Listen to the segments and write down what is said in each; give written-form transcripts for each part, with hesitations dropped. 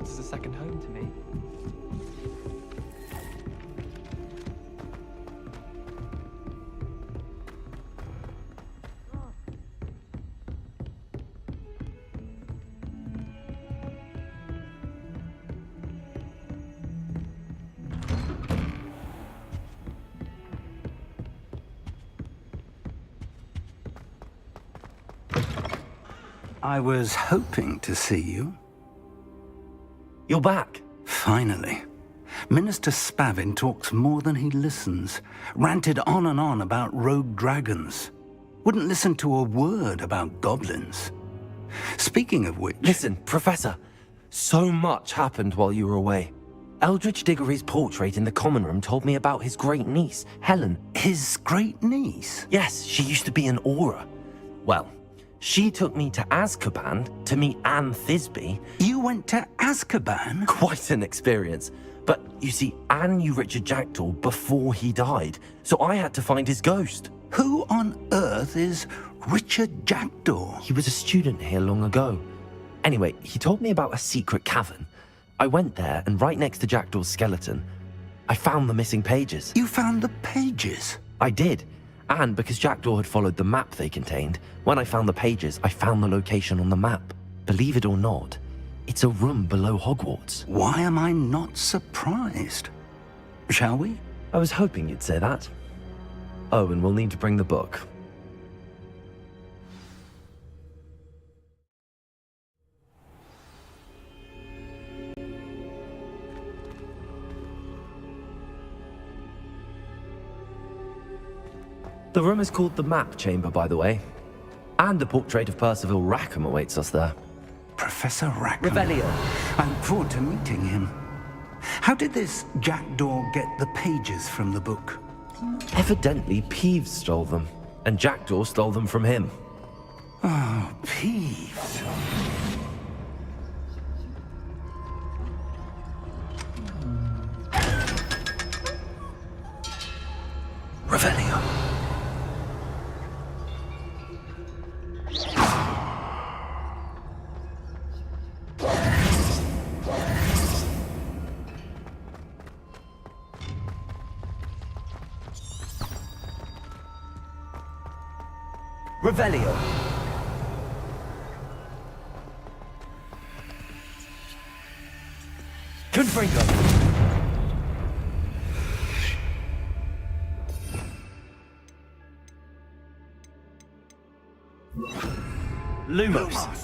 Hogwarts is a second home to me. I was hoping to see you. You're back. Finally. Minister Spavin talks more than he listens. Ranted on and on about rogue dragons. Wouldn't listen to a word about goblins. Speaking of which... Listen, Professor. So much happened while you were away. Eldridge Diggory's portrait in the common room told me about his great niece, Helen. His great niece? Yes, she used to be an Auror. Well, she took me to Azkaban to meet Anne Thisbe. You went to Azkaban? Quite an experience. But you see, Anne knew Richard Jackdaw before he died, so I had to find his ghost. Who on earth is Richard Jackdaw? He was a student here long ago. Anyway, he told me about a secret cavern. I went there, and right next to Jackdaw's skeleton, I found the missing pages. You found the pages? I did. And because Jackdaw had followed the map they contained, when I found the pages, I found the location on the map. Believe it or not, it's a room below Hogwarts. Why am I not surprised? Shall we? I was hoping you'd say that. Oh, and we'll need to bring the book. The room is called the Map Chamber, by the way. And a portrait of Percival Rackham awaits us there. Professor Rackham. Revelio. I look forward to meeting him. How did this Jackdaw get the pages from the book? Evidently, Peeves stole them, and Jackdaw stole them from him. Oh, Peeves. Revelio. Revelio. Confringo. Lumos.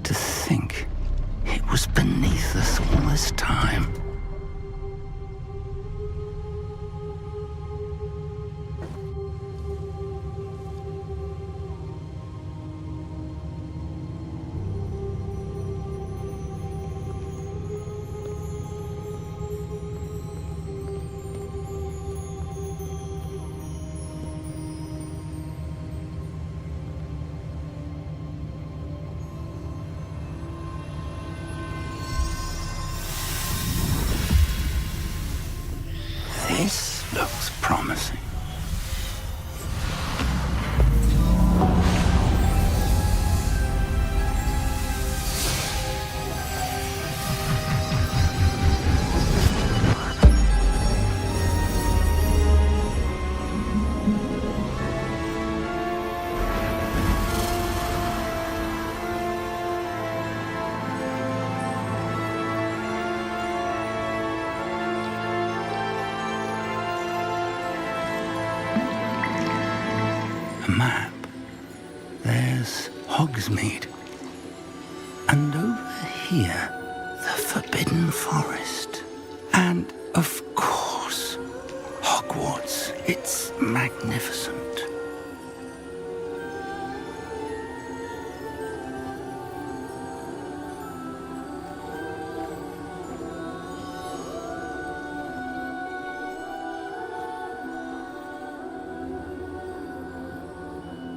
To think it was beneath us all this time. This looks promising. A map. There's Hogsmeade. And over here, the Forbidden Forest. And, of course, Hogwarts. It's magnificent.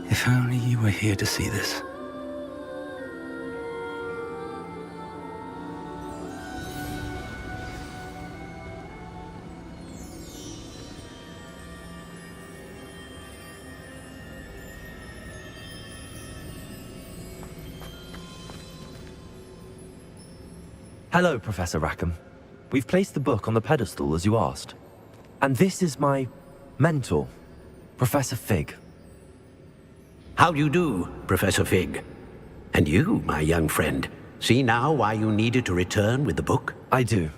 If only you were here to see this. Hello, Professor Rackham. We've placed the book on the pedestal as you asked. And this is my mentor, Professor Fig. How do you do, Professor Fig? And you, my young friend, see now why you needed to return with the book? I do.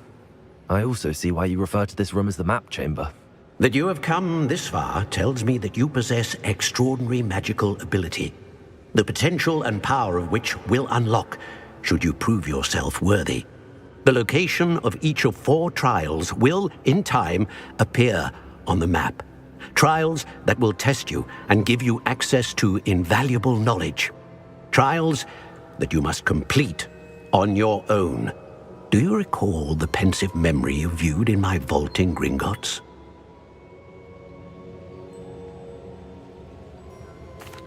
I also see why you refer to this room as the map chamber. That you have come this far tells me that you possess extraordinary magical ability, the potential and power of which will unlock should you prove yourself worthy. The location of each of 4 trials will, in time, appear on the map. Trials that will test you and give you access to invaluable knowledge. Trials that you must complete on your own. Do you recall the pensive memory you viewed in my vault in Gringotts?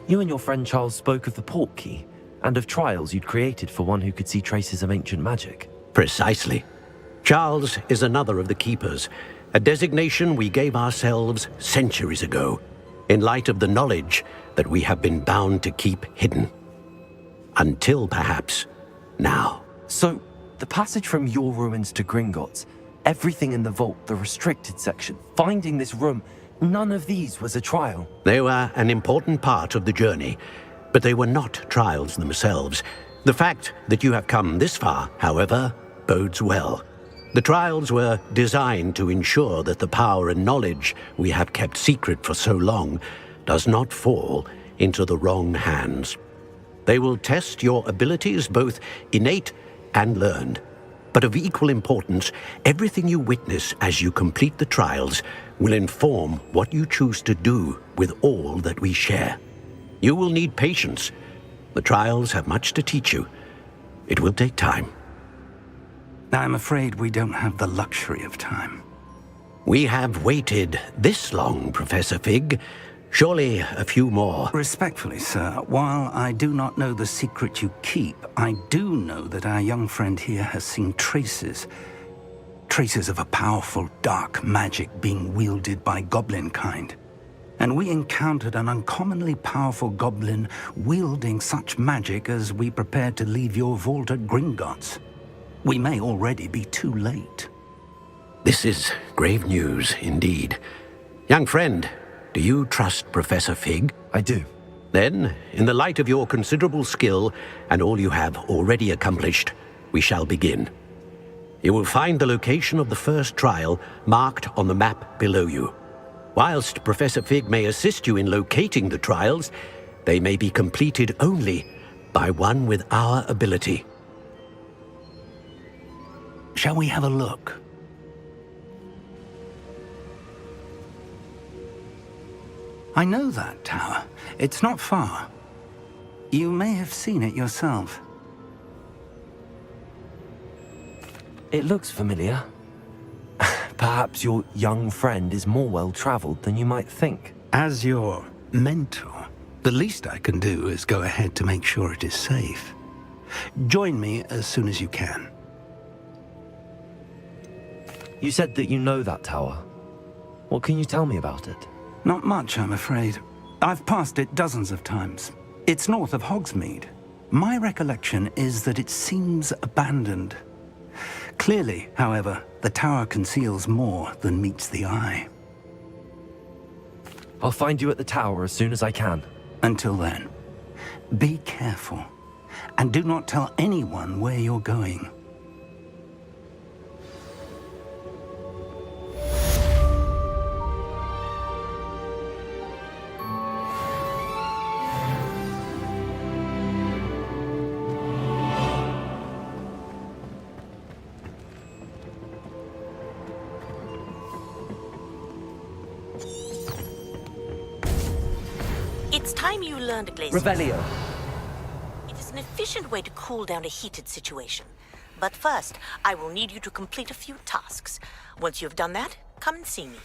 You and your friend Charles spoke of the port key, and of trials you'd created for one who could see traces of ancient magic. Precisely. Charles is another of the Keepers, a designation we gave ourselves centuries ago, in light of the knowledge that we have been bound to keep hidden. Until, perhaps, now. So, the passage from your ruins to Gringotts, everything in the vault, the restricted section, finding this room, none of these was a trial. They were an important part of the journey, but they were not trials themselves. The fact that you have come this far, however, bodes well. The trials were designed to ensure that the power and knowledge we have kept secret for so long does not fall into the wrong hands. They will test your abilities, both innate and learned. But of equal importance, everything you witness as you complete the trials will inform what you choose to do with all that we share. You will need patience. The trials have much to teach you. It will take time. I'm afraid we don't have the luxury of time. We have waited this long, Professor Fig. Surely a few more. Respectfully, sir, while I do not know the secret you keep, I do know that our young friend here has seen traces of a powerful dark magic being wielded by goblin kind. And we encountered an uncommonly powerful goblin wielding such magic as we prepared to leave your vault at Gringotts. We may already be too late. This is grave news indeed. Young friend, do you trust Professor Fig? I do. Then, in the light of your considerable skill and all you have already accomplished, we shall begin. You will find the location of the first trial marked on the map below you. Whilst Professor Fig may assist you in locating the trials, they may be completed only by one with our ability. Shall we have a look? I know that tower. It's not far. You may have seen it yourself. It looks familiar. Perhaps your young friend is more well-traveled than you might think. As your mentor, the least I can do is go ahead to make sure it is safe. Join me as soon as you can. You said that you know that tower. What can you tell me about it? Not much, I'm afraid. I've passed it dozens of times. It's north of Hogsmeade. My recollection is that it seems abandoned. Clearly, however, the tower conceals more than meets the eye. I'll find you at the tower as soon as I can. Until then, be careful, and do not tell anyone where you're going. It's time you learned, Glacier. Revelio. It is an efficient way to cool down a heated situation. But first, I will need you to complete a few tasks. Once you have done that, come and see me.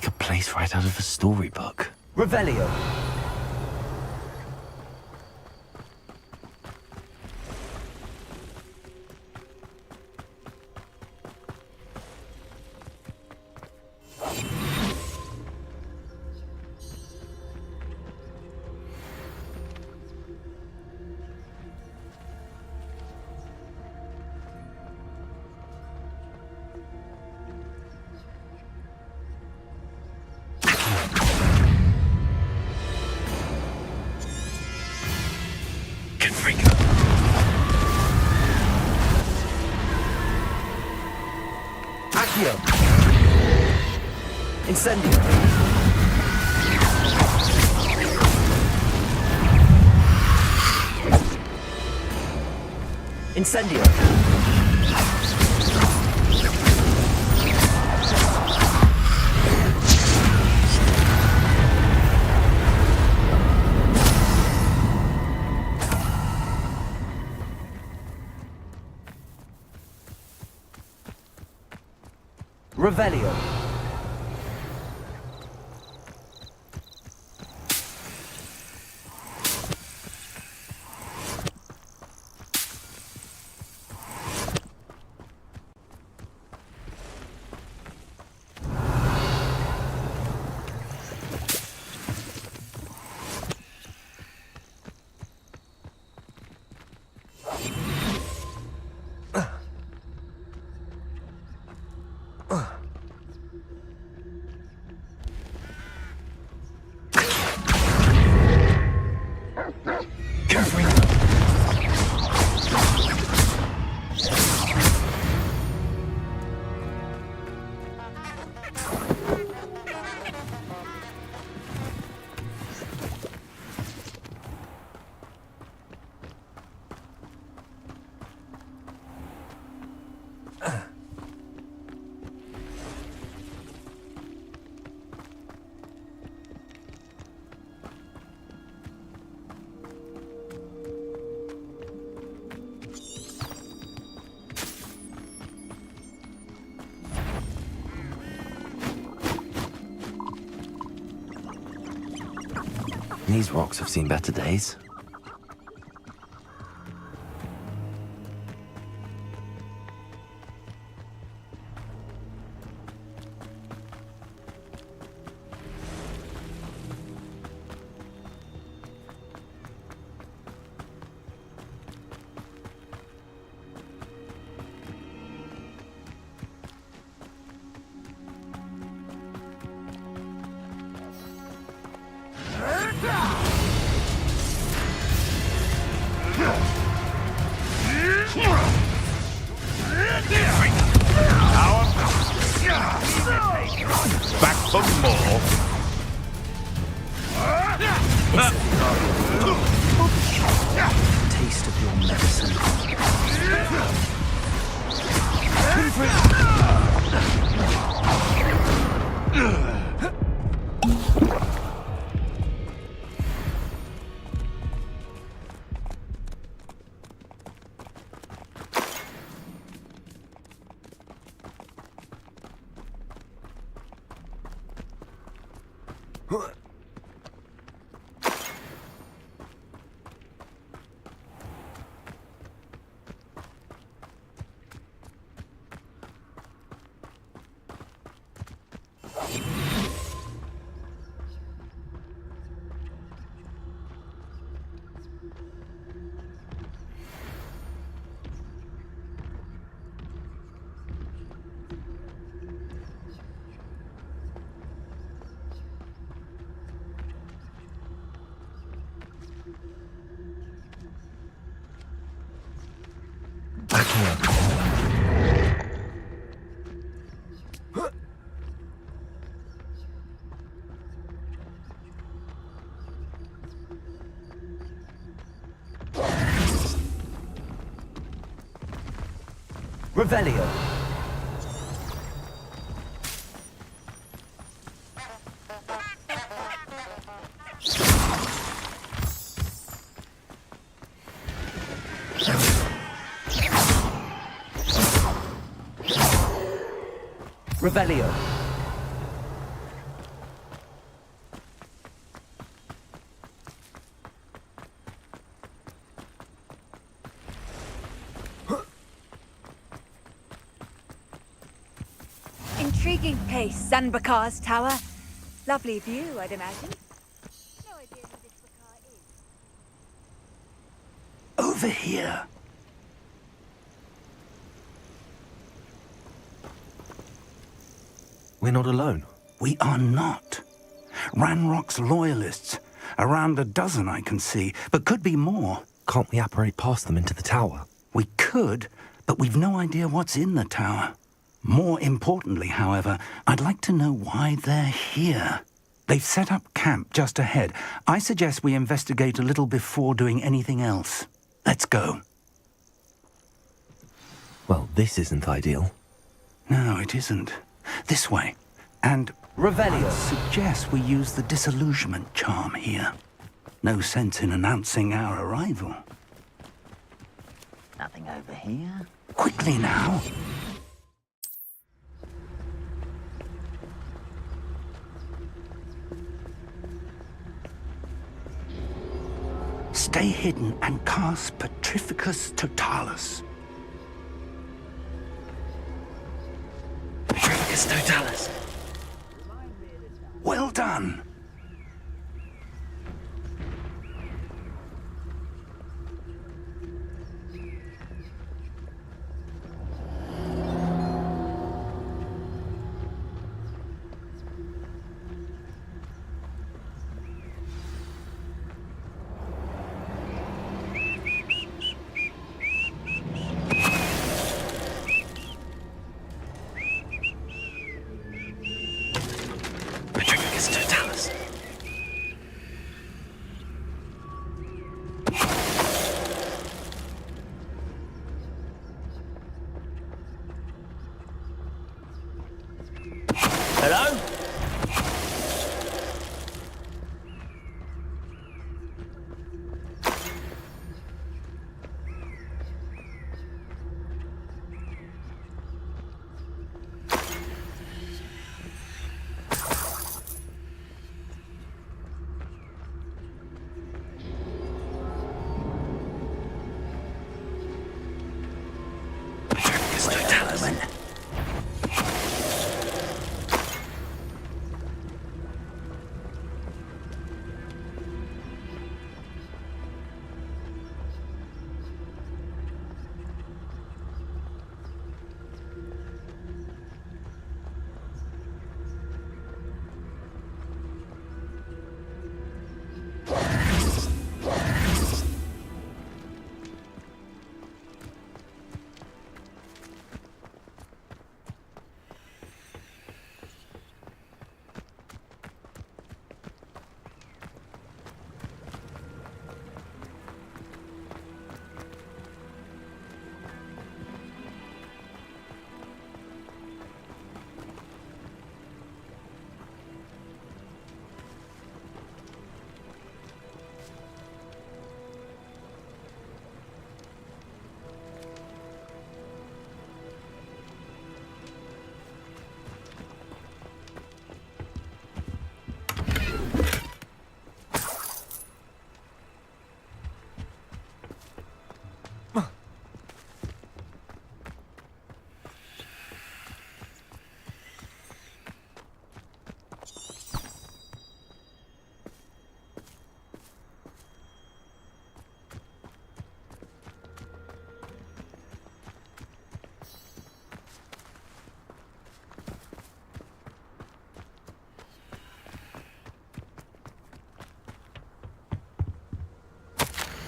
like a place right out of a storybook. Revelio. Accio. Incendio. Incendio. Revelio. These rocks have seen better days. Back for more. Taste of your medicine. Revelio. Revelio. Intriguing place, Sanbakar's tower. Lovely view, I'd imagine. No idea who this Bakar is. Over here. We're not alone. We are not. Ranrock's loyalists. Around a dozen I can see, but could be more. Can't we apparate past them into the tower? We could, but we've no idea what's in the tower. More importantly, however, I'd like to know why they're here. They've set up camp just ahead. I suggest we investigate a little before doing anything else. Let's go. Well, this isn't ideal. No, it isn't. This way. And Revelio. I suggest we use the disillusionment charm here. No sense in announcing our arrival. Nothing over here. Quickly now. Stay hidden and cast Petrificus Totalis. Petrificus Totalis. Well done. Petrificus Totalis. Hello? Petrificus Totalis.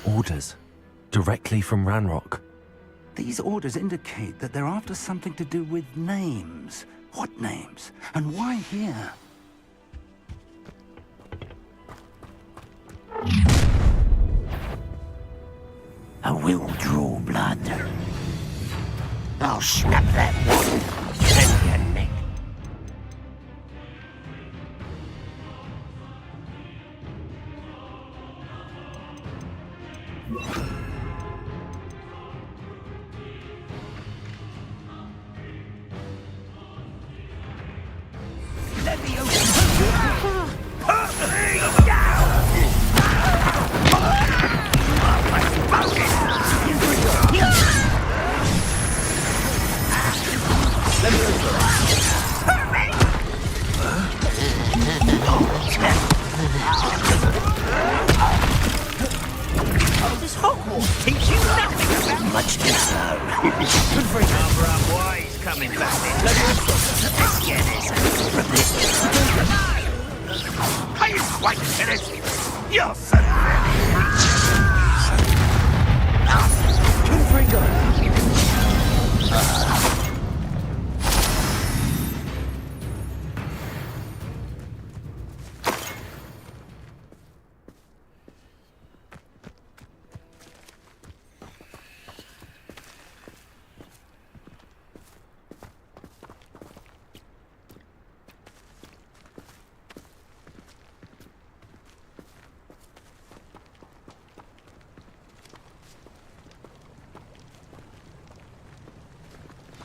Orders. Directly from Ranrock. These orders indicate that they're after something to do with names. What names? And why here? I will draw blood. I'll snap that one and your neck. much to know. Good for you. Cover up why he's coming back. Let's get this. Are you quite finished? You're so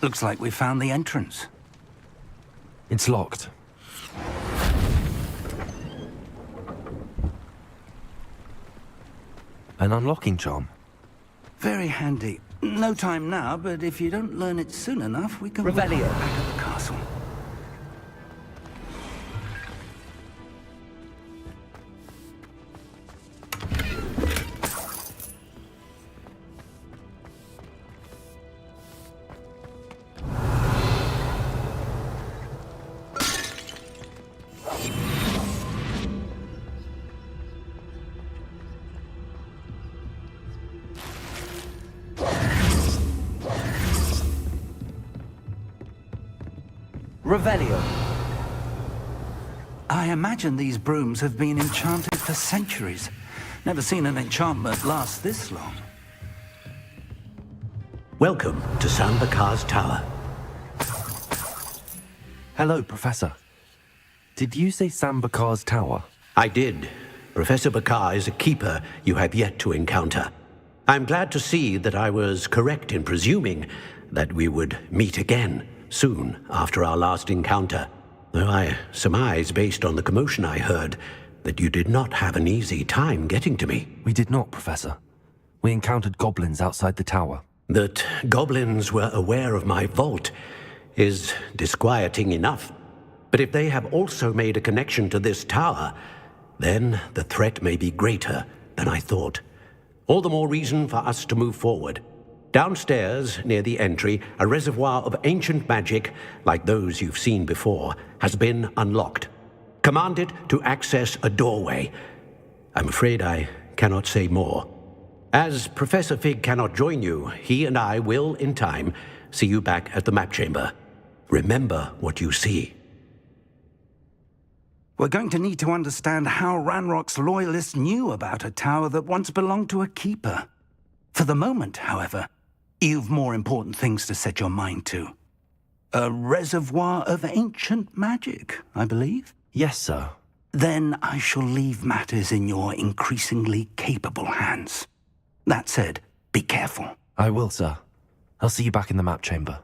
Looks like we found the entrance. It's locked. An unlocking charm. Very handy. No time now, but if you don't learn it soon enough, we can... Revelio. Back at the castle. Revelio. I imagine these brooms have been enchanted for centuries. Never seen an enchantment last this long. Welcome to Sambakar's Tower. Hello, Professor. Did you say Sambakar's Tower? I did. Professor Bakar is a keeper you have yet to encounter. I'm glad to see that I was correct in presuming that we would meet again soon after our last encounter, though I surmise, based on the commotion I heard, that you did not have an easy time getting to me. We did not, Professor. We encountered goblins outside the tower. That goblins were aware of my vault is disquieting enough. But if they have also made a connection to this tower, then the threat may be greater than I thought. All the more reason for us to move forward. Downstairs, near the entry, a reservoir of ancient magic, like those you've seen before, has been unlocked. Command it to access a doorway. I'm afraid I cannot say more. As Professor Fig cannot join you, he and I will, in time, see you back at the map chamber. Remember what you see. We're going to need to understand how Ranrock's loyalists knew about a tower that once belonged to a keeper. For the moment, however, you've more important things to set your mind to. A reservoir of ancient magic, I believe? Yes, sir. Then I shall leave matters in your increasingly capable hands. That said, be careful. I will, sir. I'll see you back in the map chamber.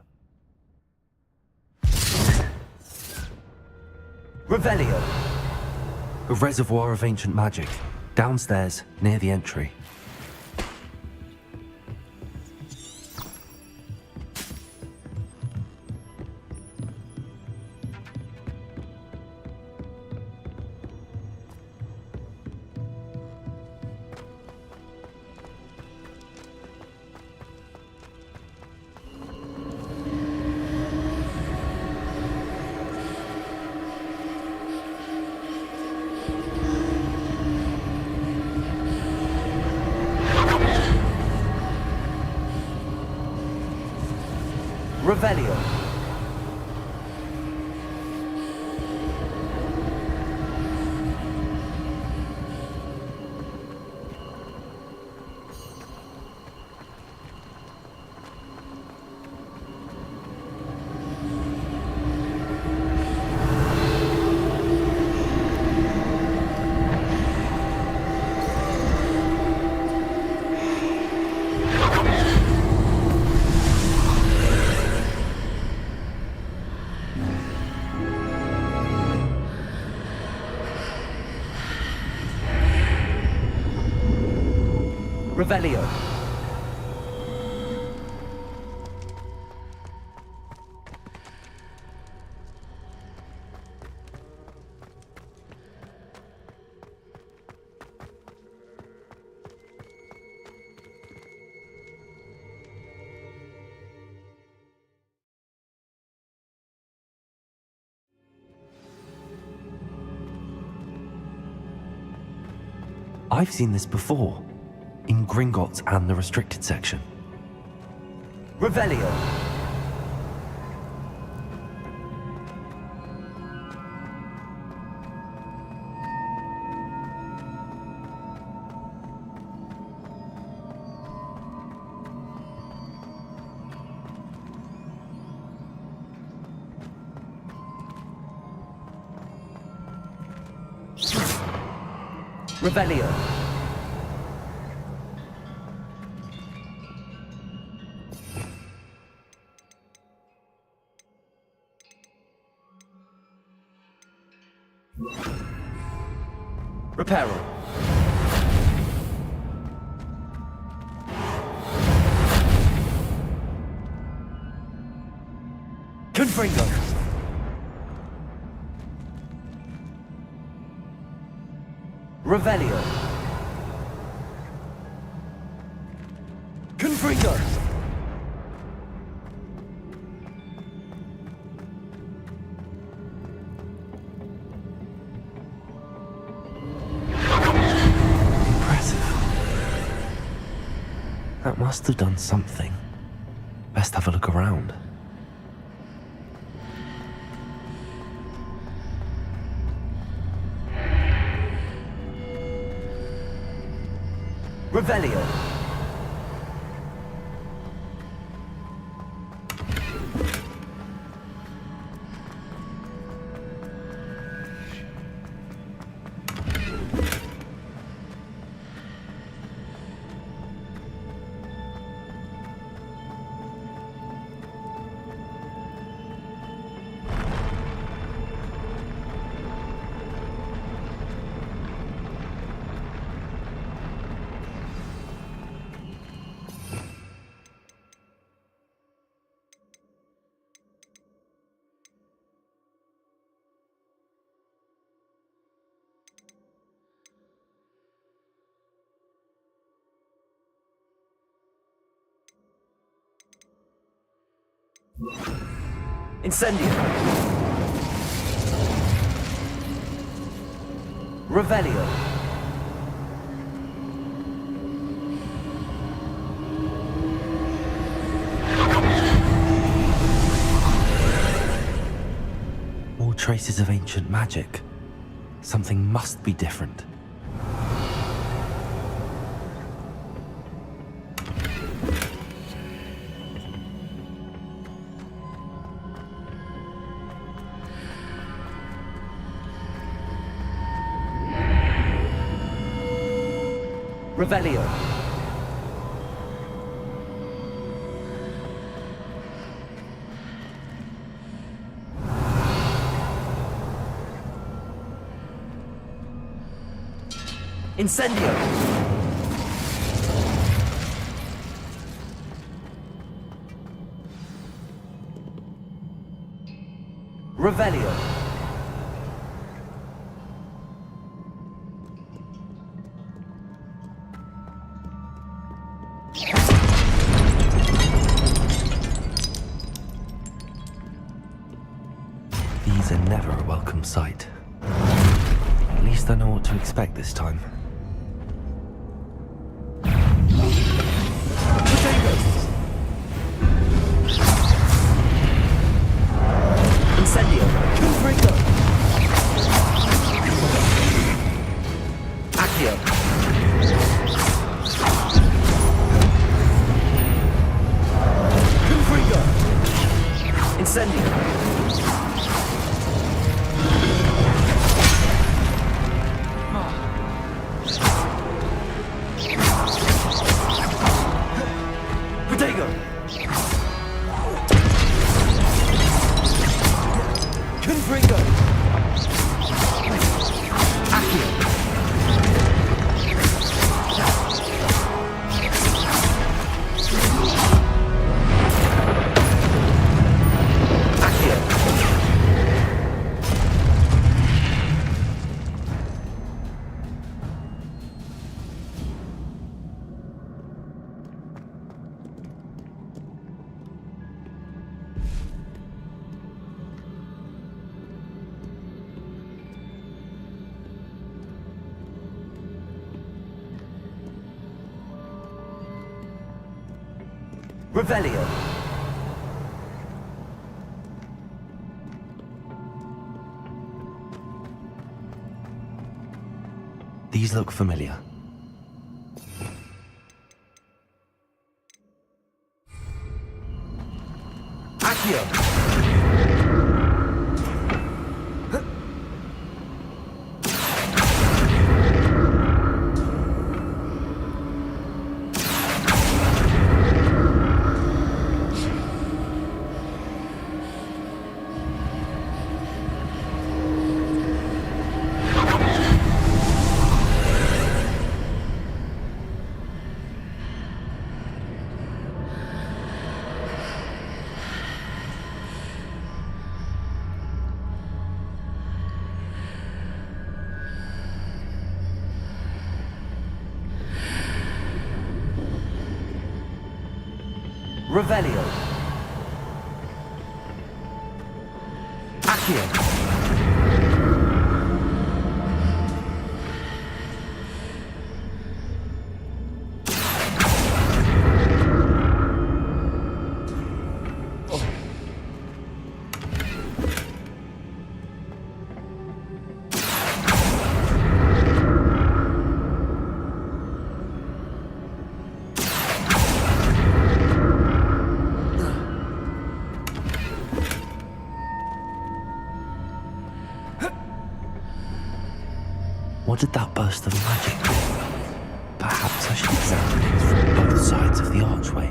Revelio. A reservoir of ancient magic. Downstairs, near the entry. Revelio. Revelio. I've seen this before. In Gringotts and the restricted section. Revelio. Revelio. Reparo. Confringo. Revelio. Confringo. That must have done something. Best have a look around. Revelio. Incendio. Revelio. More traces of ancient magic. Something must be different. Revelio. Incendio. Revelio. These are never a welcome sight. At least I know what to expect this time. Incendio. Confringo. Accio. Confringo. Incendio. Protego. Confringo. Accio. Accio. Revelio. These look familiar. Accio! Revelio. Accio. What did that burst of magic do? Perhaps I should examine it from both sides of the archway.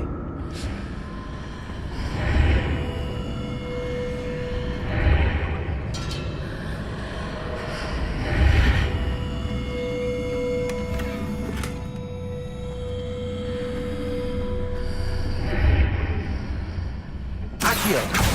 Accio!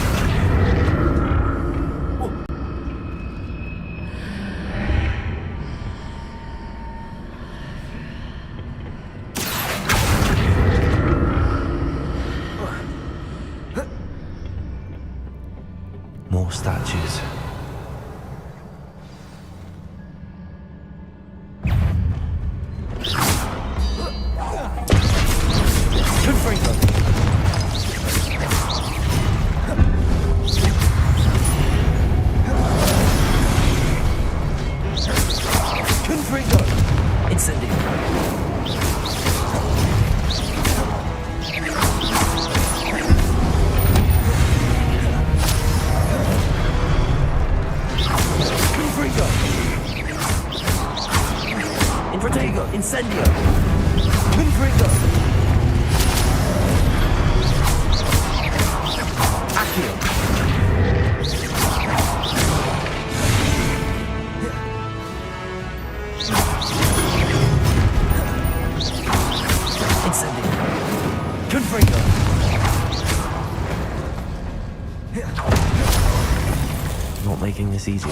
More statues. Confringo. Confringo. Incendio. Infratego, incendio. Confringo. Accio. Incendio. Confringo. Not making this easy.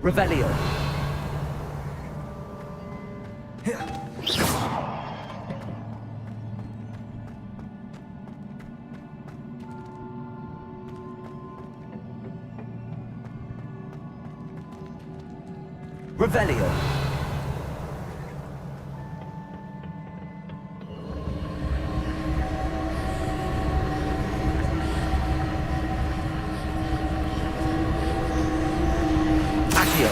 Revelio. Revelio. Accio.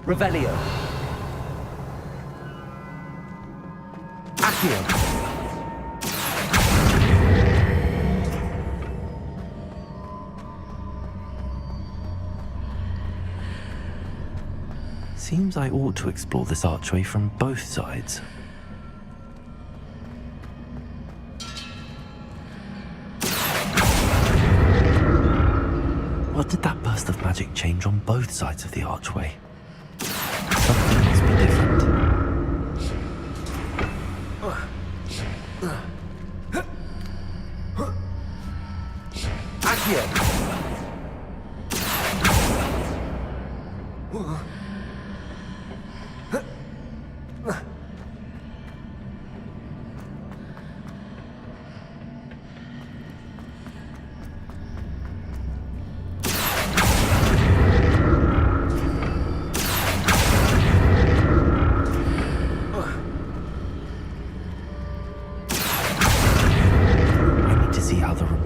Revelio. Accio. Seems I ought to explore this archway from both sides. What did that burst of magic change on both sides of the archway? Something must be different. Accio!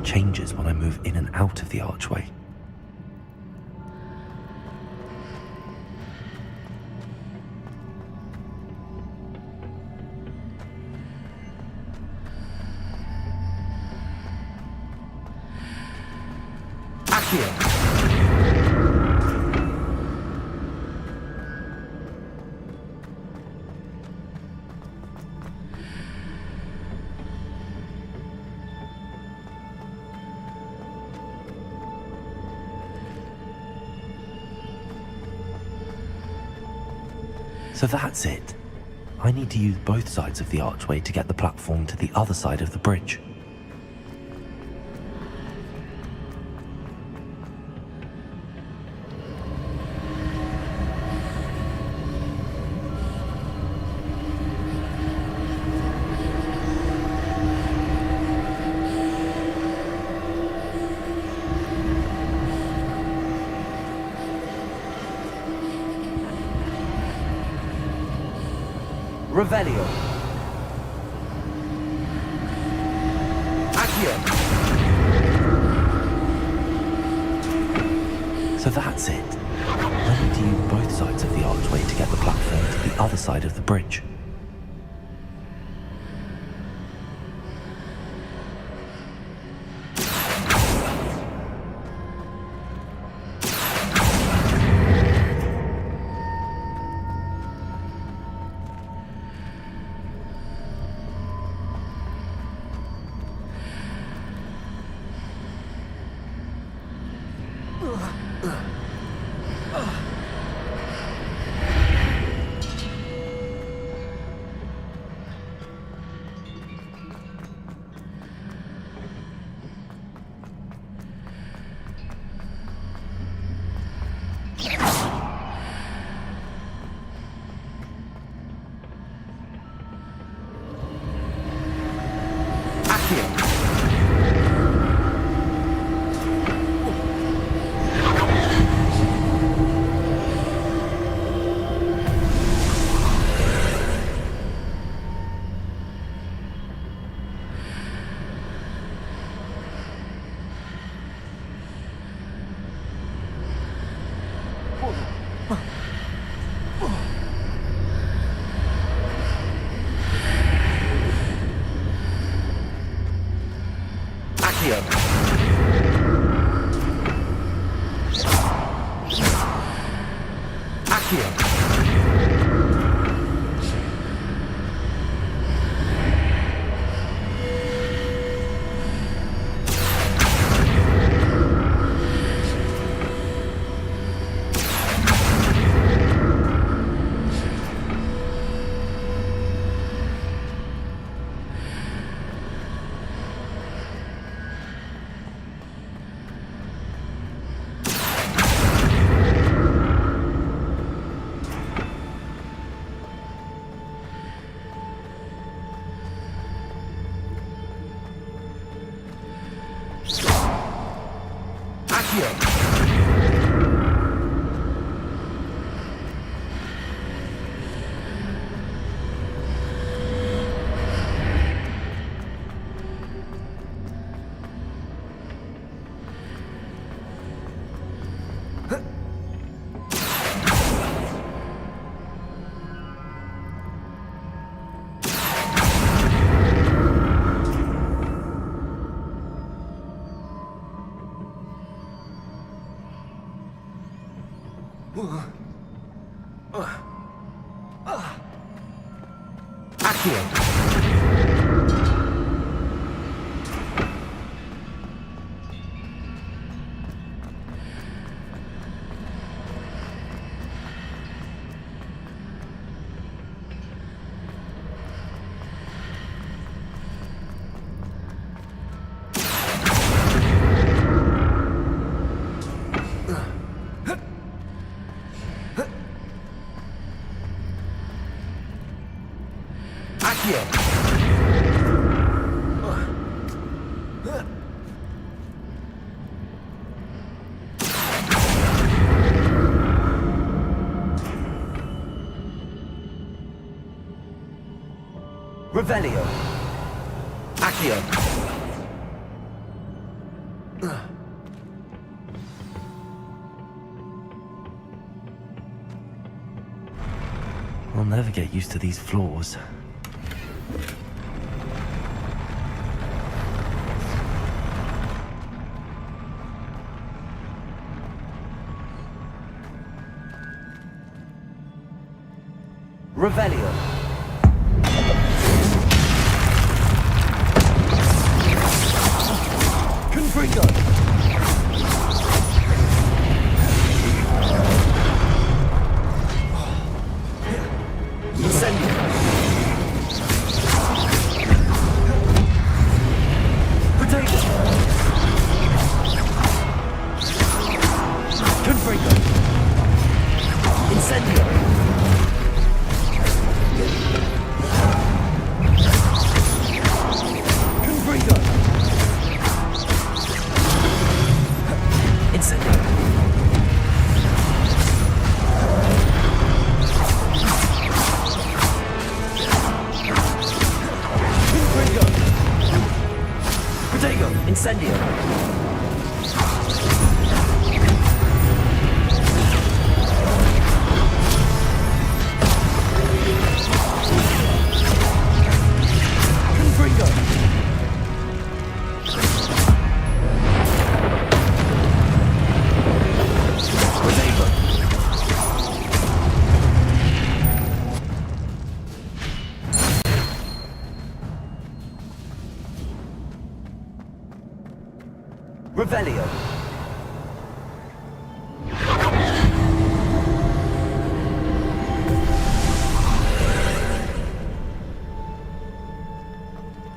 Changes when I move in and out of the archway. Accio! So that's it. I need to use both sides of the archway to get the platform to the other side of the bridge. Revelio. Accio. So that's it. I need to use both sides of the archway to get the platform to the other side of the bridge. Accio. Revelio. Accio. I'll never get used to these floors. Revelio. Confringo. Incendio. Potato. Confringo. Incendio. Confringo. Incendio. Confringo. Potato. Incendio. Confringo. Potato. Revelio.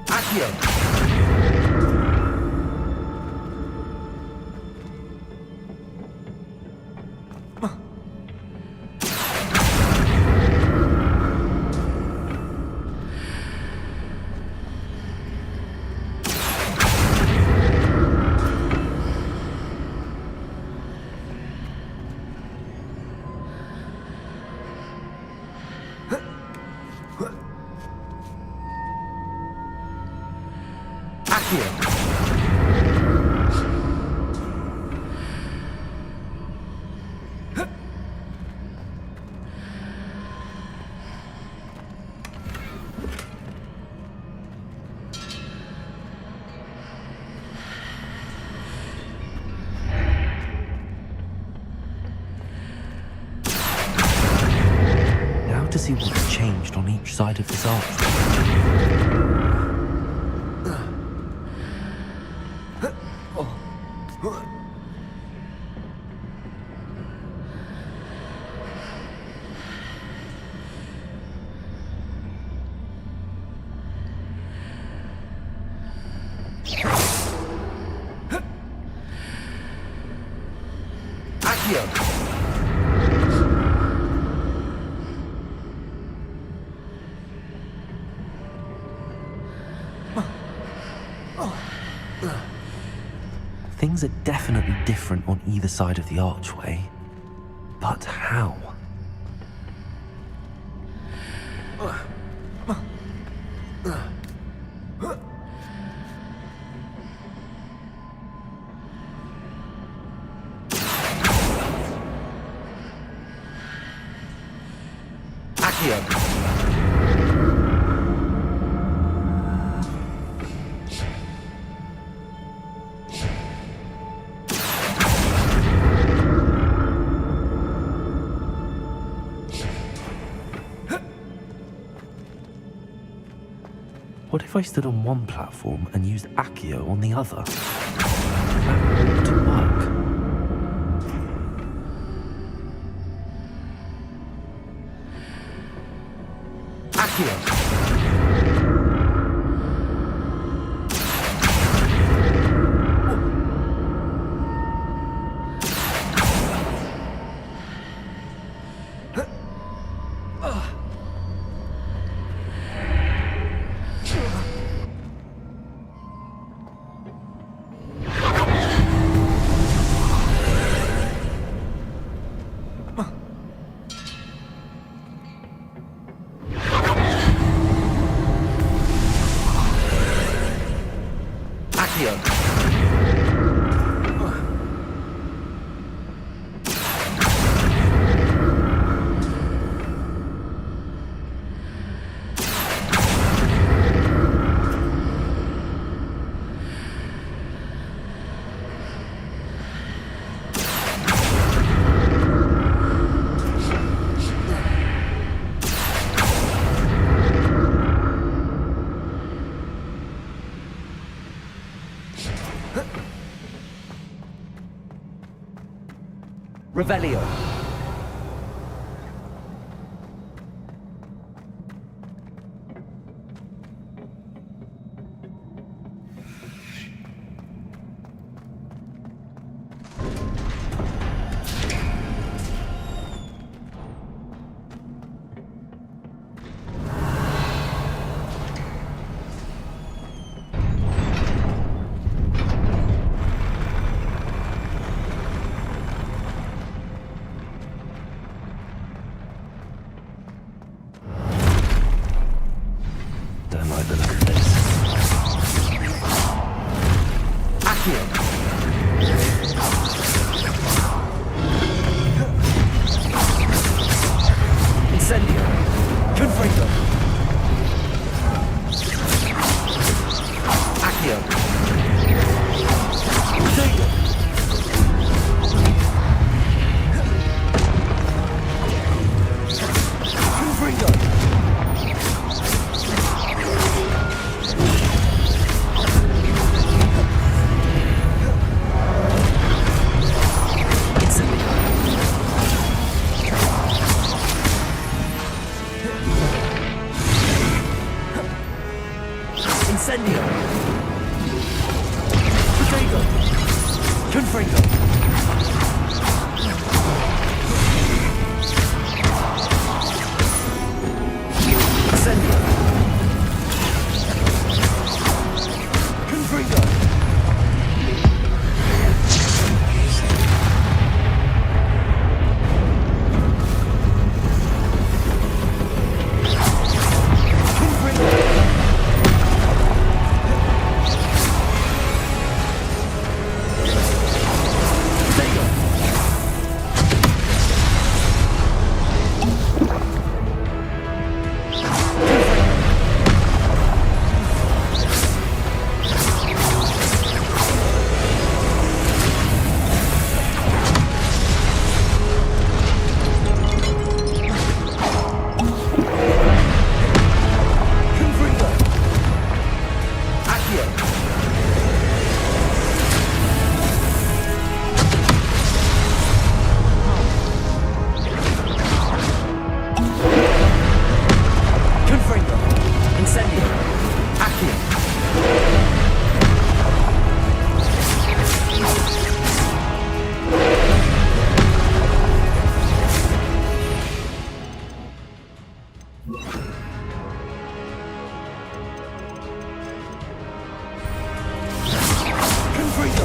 Accio. Accio. Now to see what's changed on each side of this arch. Things are definitely different on either side of the archway. But how? Accio. if I stood on one platform and used Accio on the other? That ought to work. Accio! Revelio. Don't like the look of this. Accio! Incendio! Confringo! Accio! Incendio! Confringo! Incendio! Protego! Confringo! Incendio! Confringo!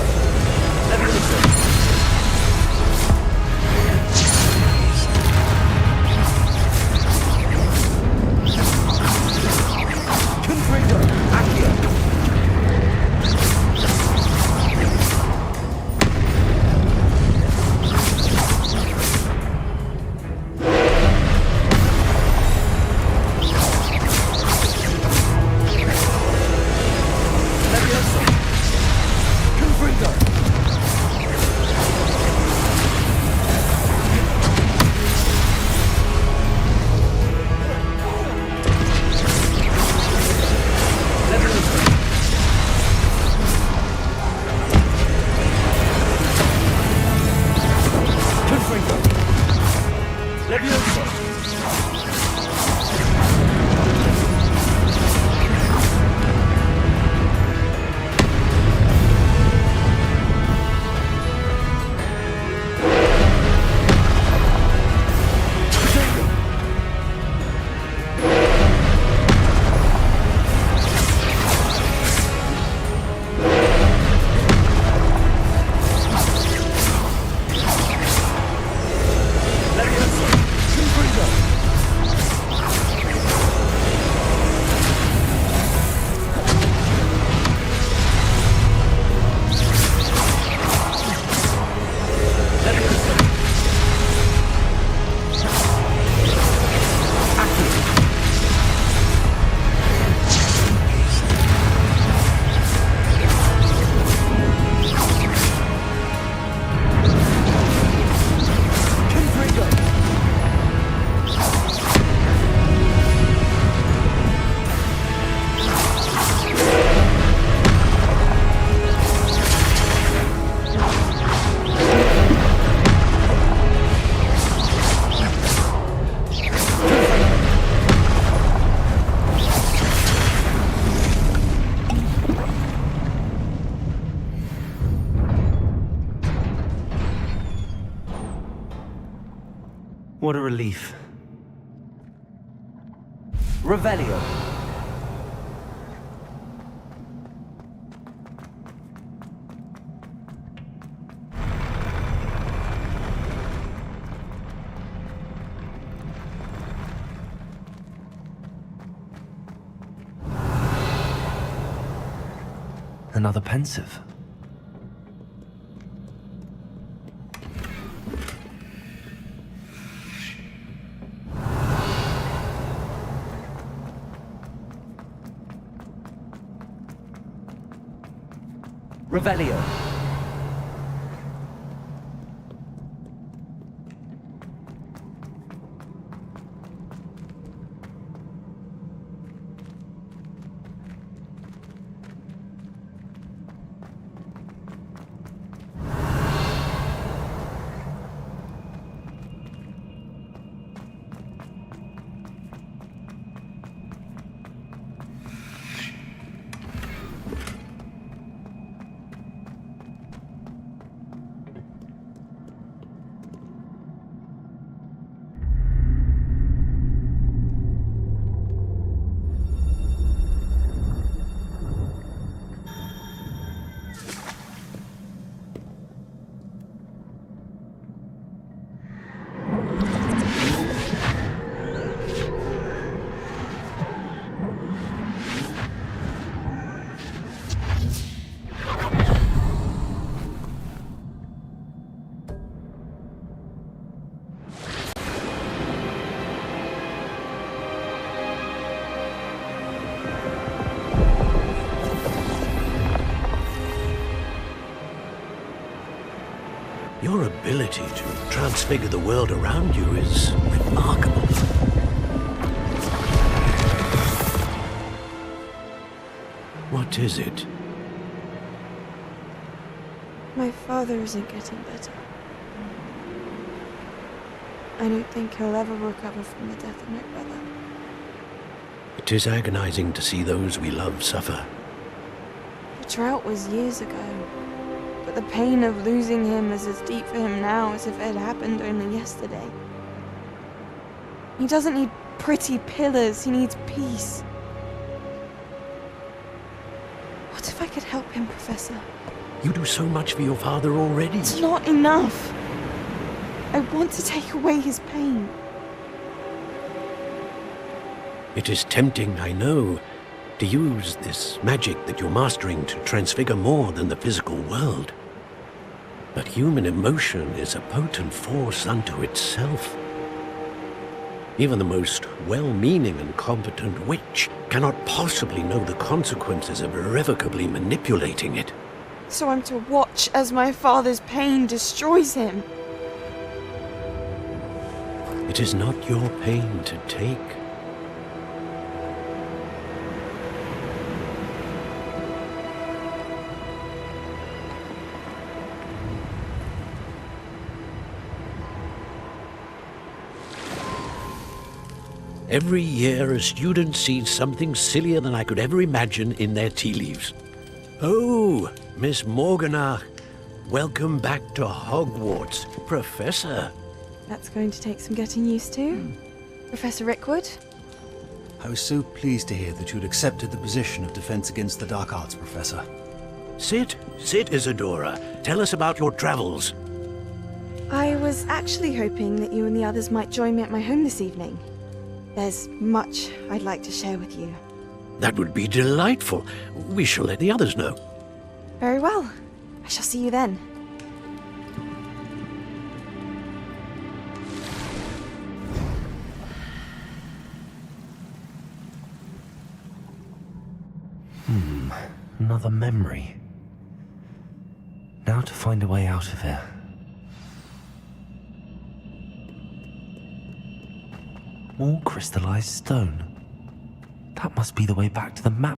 What a relief. Revelio. Another pensive. Revelio. Your ability to transfigure the world around you is remarkable. What is it? My father isn't getting better. I don't think he'll ever recover from the death of my brother. It is agonizing to see those we love suffer. The drought was years ago, but the pain of losing him is as deep for him now as if it had happened only yesterday. He doesn't need pretty pillars, he needs peace. What if I could help him, Professor? You do so much for your father already. It's not enough. I want to take away his pain. It is tempting, I know, to use this magic that you're mastering to transfigure more than the physical world. But human emotion is a potent force unto itself. Even the most well-meaning and competent witch cannot possibly know the consequences of irrevocably manipulating it. So I'm to watch as my father's pain destroys him. It is not your pain to take. Every year, a student sees something sillier than I could ever imagine in their tea leaves. Oh, Miss Morganach, welcome back to Hogwarts, Professor. That's going to take some getting used to. Professor Rickwood? I was so pleased to hear that you'd accepted the position of Defense Against the Dark Arts, Professor. Sit, Isadora. Tell us about your travels. I was actually hoping that you and the others might join me at my home this evening. There's much I'd like to share with you. That would be delightful. We shall let the others know. Very well. I shall see you then. Another memory. Now to find a way out of here. More crystallized stone. That must be the way back to the map.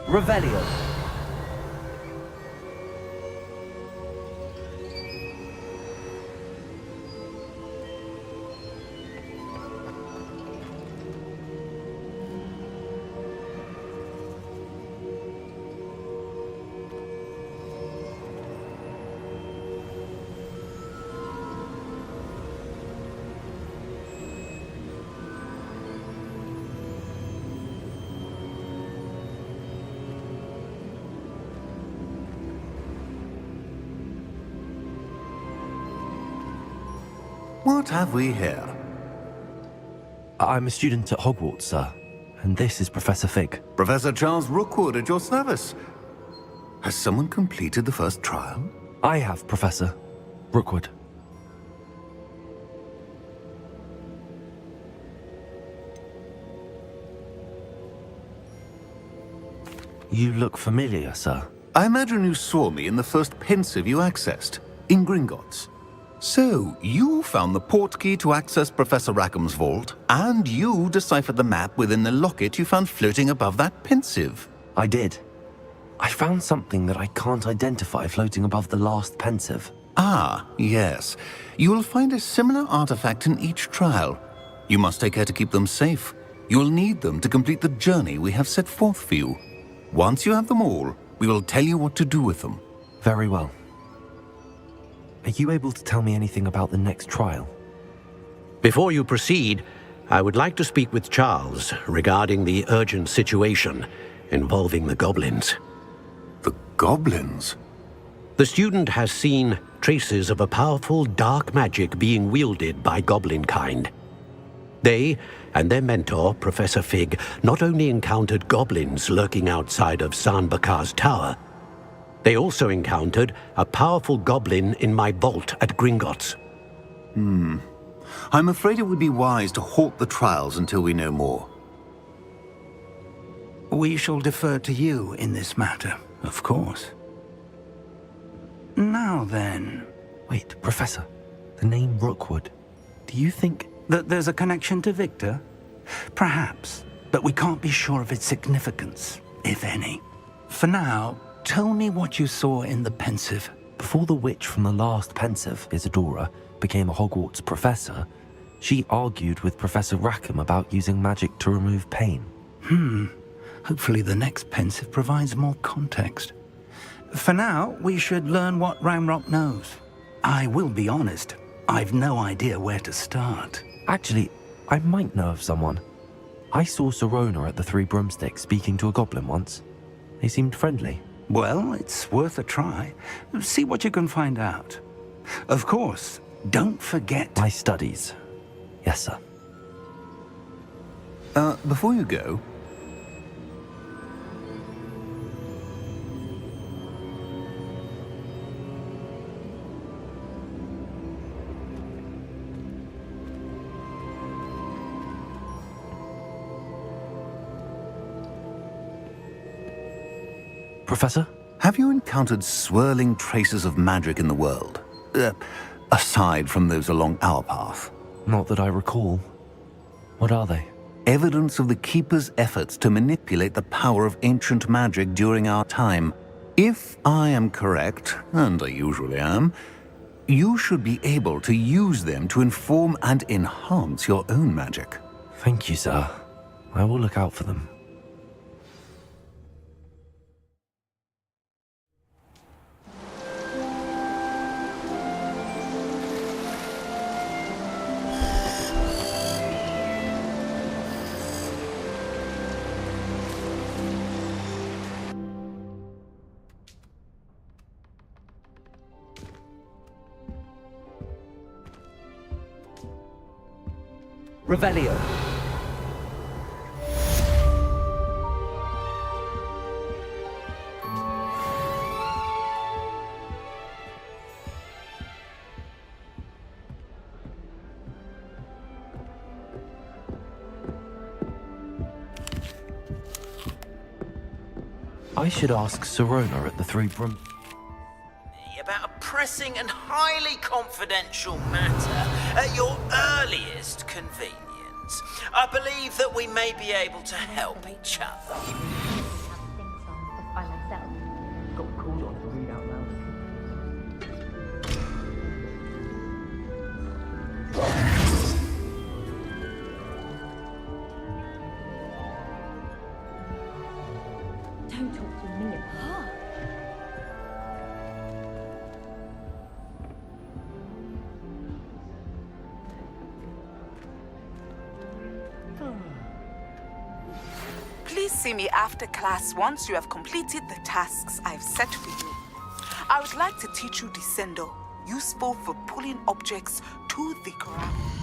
Revelio. What have we here? I'm a student at Hogwarts, sir. And this is Professor Fig. Professor Charles Rookwood at your service. Has someone completed the first trial? I have, Professor Rookwood. You look familiar, sir. I imagine you saw me in the first pensive you accessed, in Gringotts. So, you found the portkey to access Professor Rackham's vault, and you deciphered the map within the locket you found floating above that pensive. I did. I found something that I can't identify floating above the last pensive. Ah, yes. You will find a similar artifact in each trial. You must take care to keep them safe. You will need them to complete the journey we have set forth for you. Once you have them all, we will tell you what to do with them. Very well. Are you able to tell me anything about the next trial? Before you proceed, I would like to speak with Charles regarding the urgent situation involving the goblins. The goblins? The student has seen traces of a powerful dark magic being wielded by goblin kind. They and their mentor, Professor Fig, not only encountered goblins lurking outside of Sanbakar's tower, they also encountered a powerful goblin in my vault at Gringotts. I'm afraid it would be wise to halt the trials until we know more. We shall defer to you in this matter, of course. Now then... Wait, Professor. The name Rookwood. Do you think... that there's a connection to Victor? Perhaps, but we can't be sure of its significance, if any. For now, tell me what you saw in the pensive. Before the witch from the last pensive, Isadora, became a Hogwarts professor, she argued with Professor Rackham about using magic to remove pain. Hopefully the next pensive provides more context. For now, we should learn what Ramrock knows. I will be honest, I've no idea where to start. Actually, I might know of someone. I saw Sirona at the Three Broomsticks speaking to a goblin once. They seemed friendly. Well, it's worth a try. See what you can find out. Of course, don't forget... My studies. Yes, sir. Before you go... Professor? Have you encountered swirling traces of magic in the world? Aside from those along our path? Not that I recall. What are they? Evidence of the Keeper's efforts to manipulate the power of ancient magic during our time. If I am correct, and I usually am, you should be able to use them to inform and enhance your own magic. Thank you, sir. I will look out for them. Revelio. I should ask Sirona at the Three Broom... About a pressing and highly confidential matter at your earliest convenience. I believe that we may be able to help each other. Got called on to read out loud. Don't talk to me about her. Please see me after class once you have completed the tasks I've set for you. I would like to teach you Descendo, useful for pulling objects to the ground.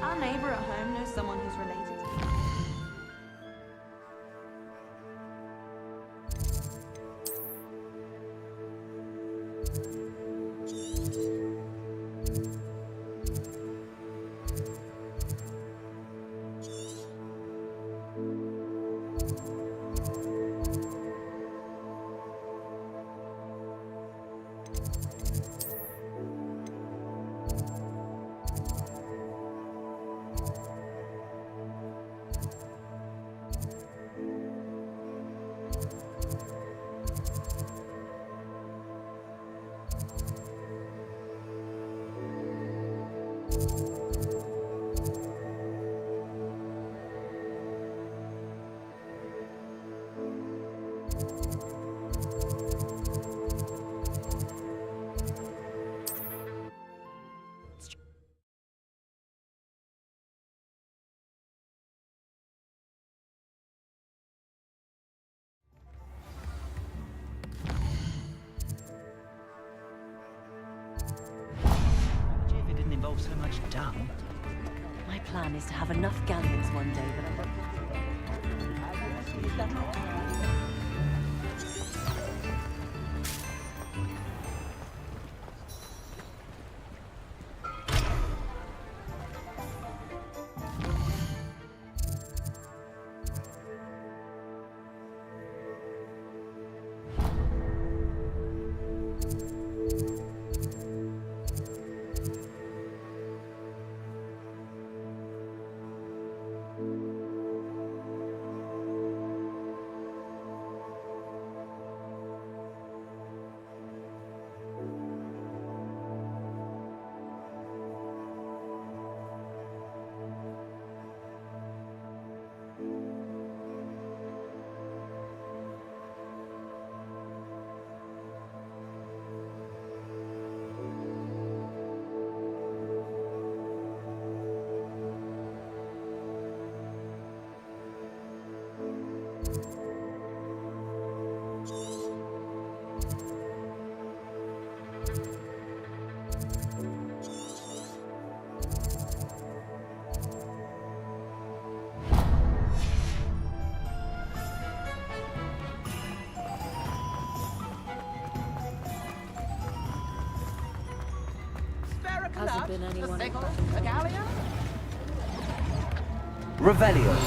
Our neighbor at home knows someone who's related to me. If it didn't involve so much dung. My plan is to have enough galleons one day that Hasn't been anyone. Revelio.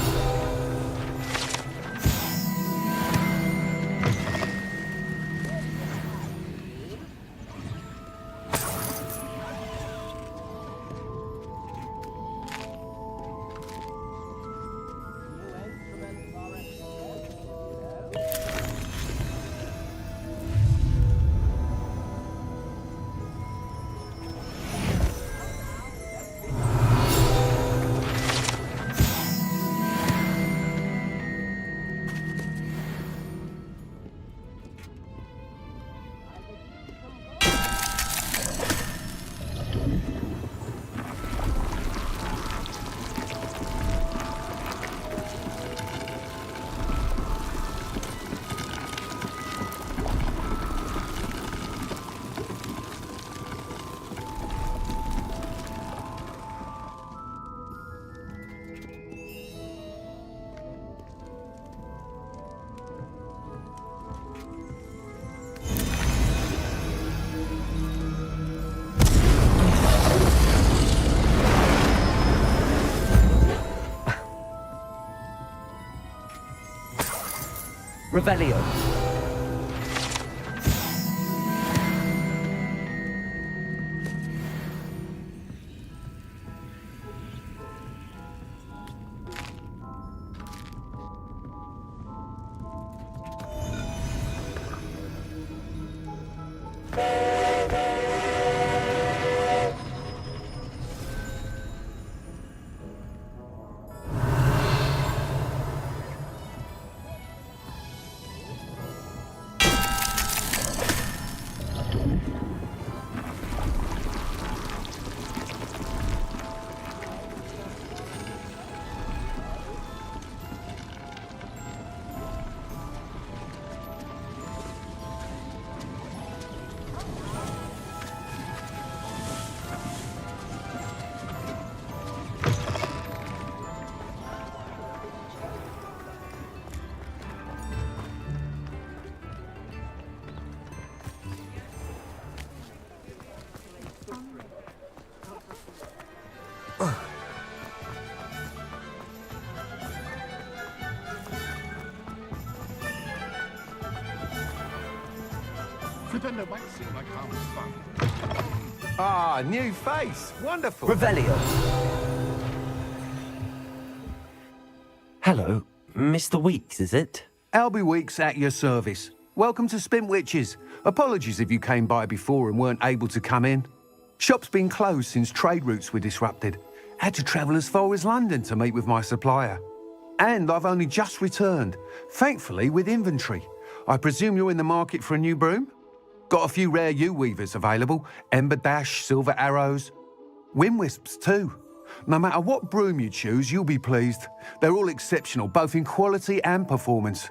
Revelio. Ah, new face. Wonderful. Revelio. Hello, Mr. Weeks, is it? Albie Weeks at your service. Welcome to Spintwitches. Apologies if you came by before and weren't able to come in. Shop's been closed since trade routes were disrupted. Had to travel as far as London to meet with my supplier. And I've only just returned, thankfully with inventory. I presume you're in the market for a new broom? Got a few rare U-weavers available, Ember Dash, Silver Arrows, Wind Wisps too. No matter what broom you choose, you'll be pleased. They're all exceptional, both in quality and performance.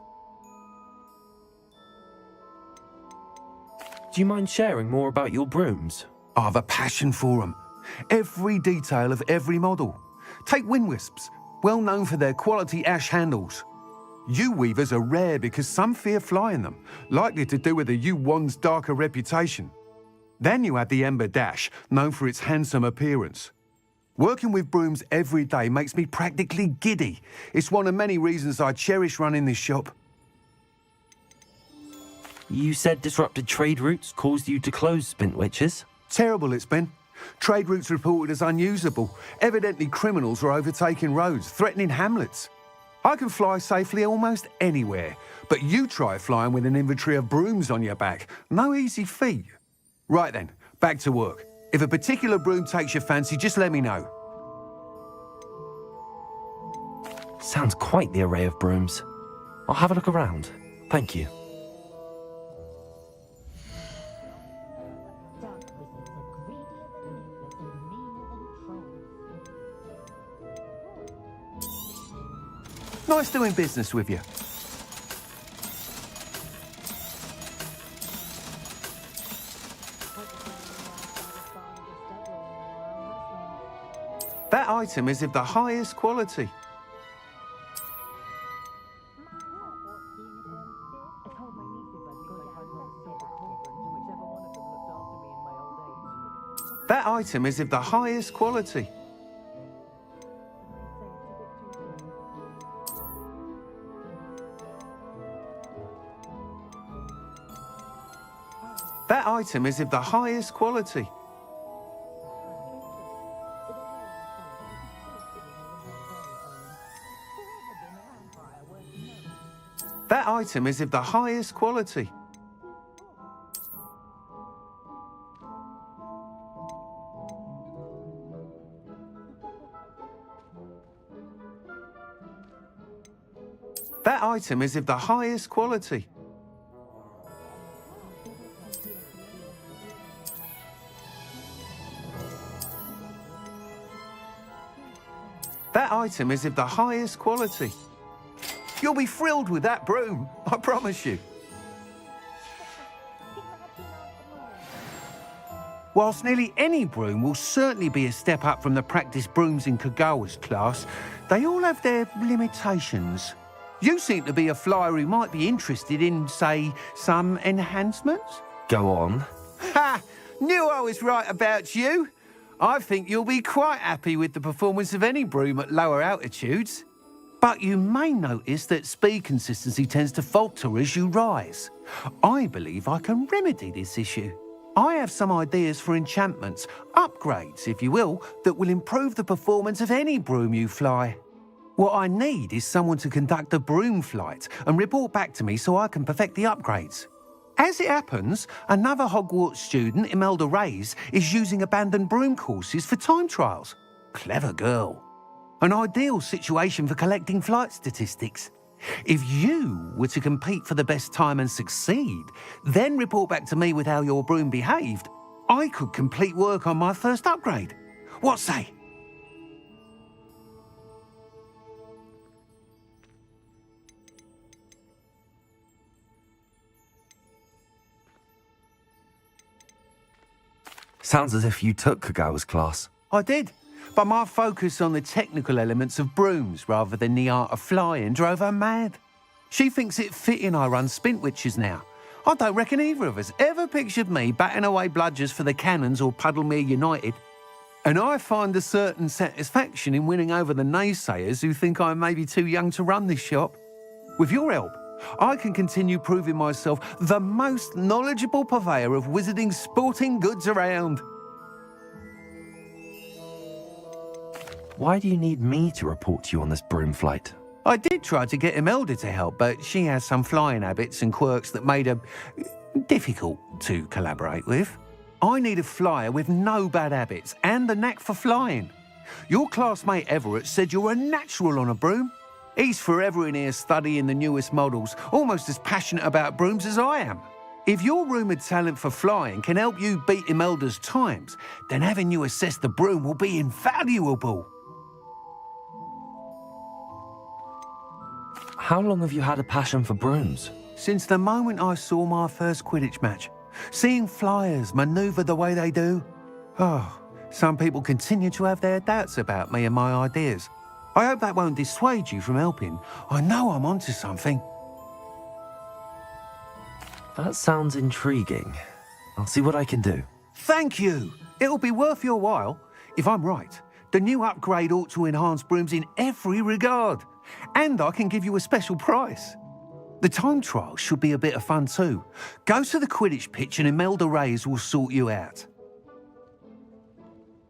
Do you mind sharing more about your brooms? I've a passion for them. Every detail of every model. Take Wind Wisps, well known for their quality ash handles. U-weavers are rare because some fear flying them, likely to do with the U-wand's darker reputation. Then you have the Ember Dash, known for its handsome appearance. Working with brooms every day makes me practically giddy. It's one of many reasons I cherish running this shop. You said disrupted trade routes caused you to close Spintwitches? Terrible it's been. Trade routes reported as unusable. Evidently criminals are overtaking roads, threatening hamlets. I can fly safely almost anywhere, but you try flying with an inventory of brooms on your back. No easy feat. Right then, back to work. If a particular broom takes your fancy, just let me know. Sounds quite the array of brooms. I'll have a look around. Thank you. Nice doing business with you. That item is of the highest quality. That item is of the highest quality. That item is of the highest quality. That item is of the highest quality. That item is of the highest quality. That item is of the highest quality. You'll be thrilled with that broom, I promise you. Whilst nearly any broom will certainly be a step up from the practice brooms in Kagawa's class, they all have their limitations. You seem to be a flyer who might be interested in, say, some enhancements? Go on. Ha! Knew I was right about you. I think you'll be quite happy with the performance of any broom at lower altitudes. But you may notice that speed consistency tends to falter as you rise. I believe I can remedy this issue. I have some ideas for enchantments, upgrades, if you will, that will improve the performance of any broom you fly. What I need is someone to conduct a broom flight and report back to me so I can perfect the upgrades. As it happens, another Hogwarts student, Imelda Reyes, is using abandoned broom courses for time trials. Clever girl. An ideal situation for collecting flight statistics. If you were to compete for the best time and succeed, then report back to me with how your broom behaved, I could complete work on my first upgrade. What say? Sounds as if you took Kagawa's class. I did, but my focus on the technical elements of brooms rather than the art of flying drove her mad. She thinks it fitting I run Spintwitches now. I don't reckon either of us ever pictured me batting away bludgers for the Cannons or Puddlemere United. And I find a certain satisfaction in winning over the naysayers who think I may be too young to run this shop. With your help, I can continue proving myself the most knowledgeable purveyor of wizarding sporting goods around. Why do you need me to report to you on this broom flight? I did try to get Imelda to help, but she has some flying habits and quirks that made her difficult to collaborate with. I need a flyer with no bad habits and the knack for flying. Your classmate Everett said you're a natural on a broom. He's forever in here studying the newest models, almost as passionate about brooms as I am. If your rumoured talent for flying can help you beat Imelda's times, then having you assess the broom will be invaluable. How long have you had a passion for brooms? Since the moment I saw my first Quidditch match. Seeing flyers manoeuvre the way they do. Oh, some people continue to have their doubts about me and my ideas. I hope that won't dissuade you from helping. I know I'm onto something. That sounds intriguing. I'll see what I can do. Thank you. It'll be worth your while. If I'm right, the new upgrade ought to enhance brooms in every regard. And I can give you a special price. The time trial should be a bit of fun too. Go to the Quidditch pitch and Imelda Reyes will sort you out.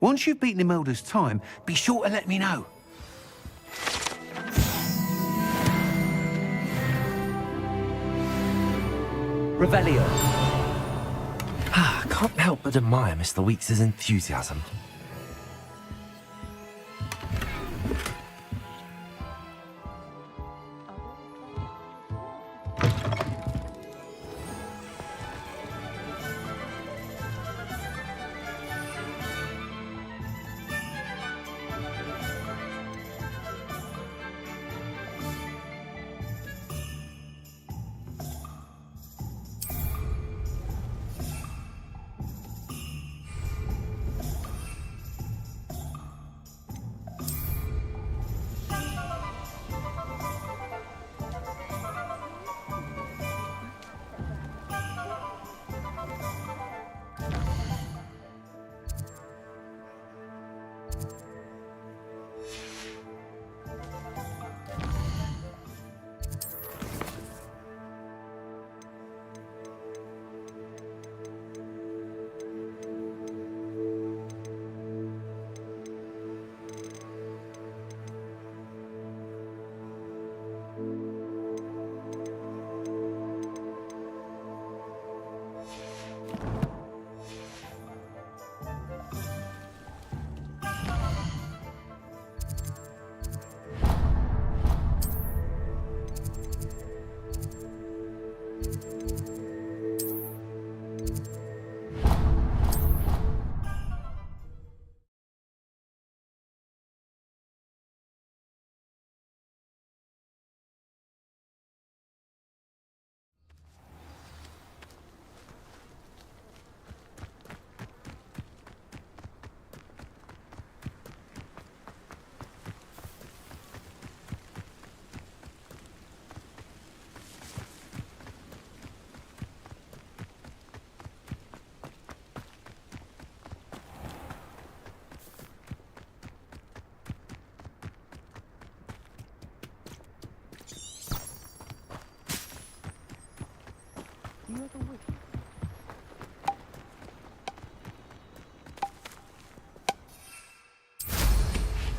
Once you've beaten Imelda's time, be sure to let me know. Revelio. I can't help but admire Mr. Weeks' enthusiasm.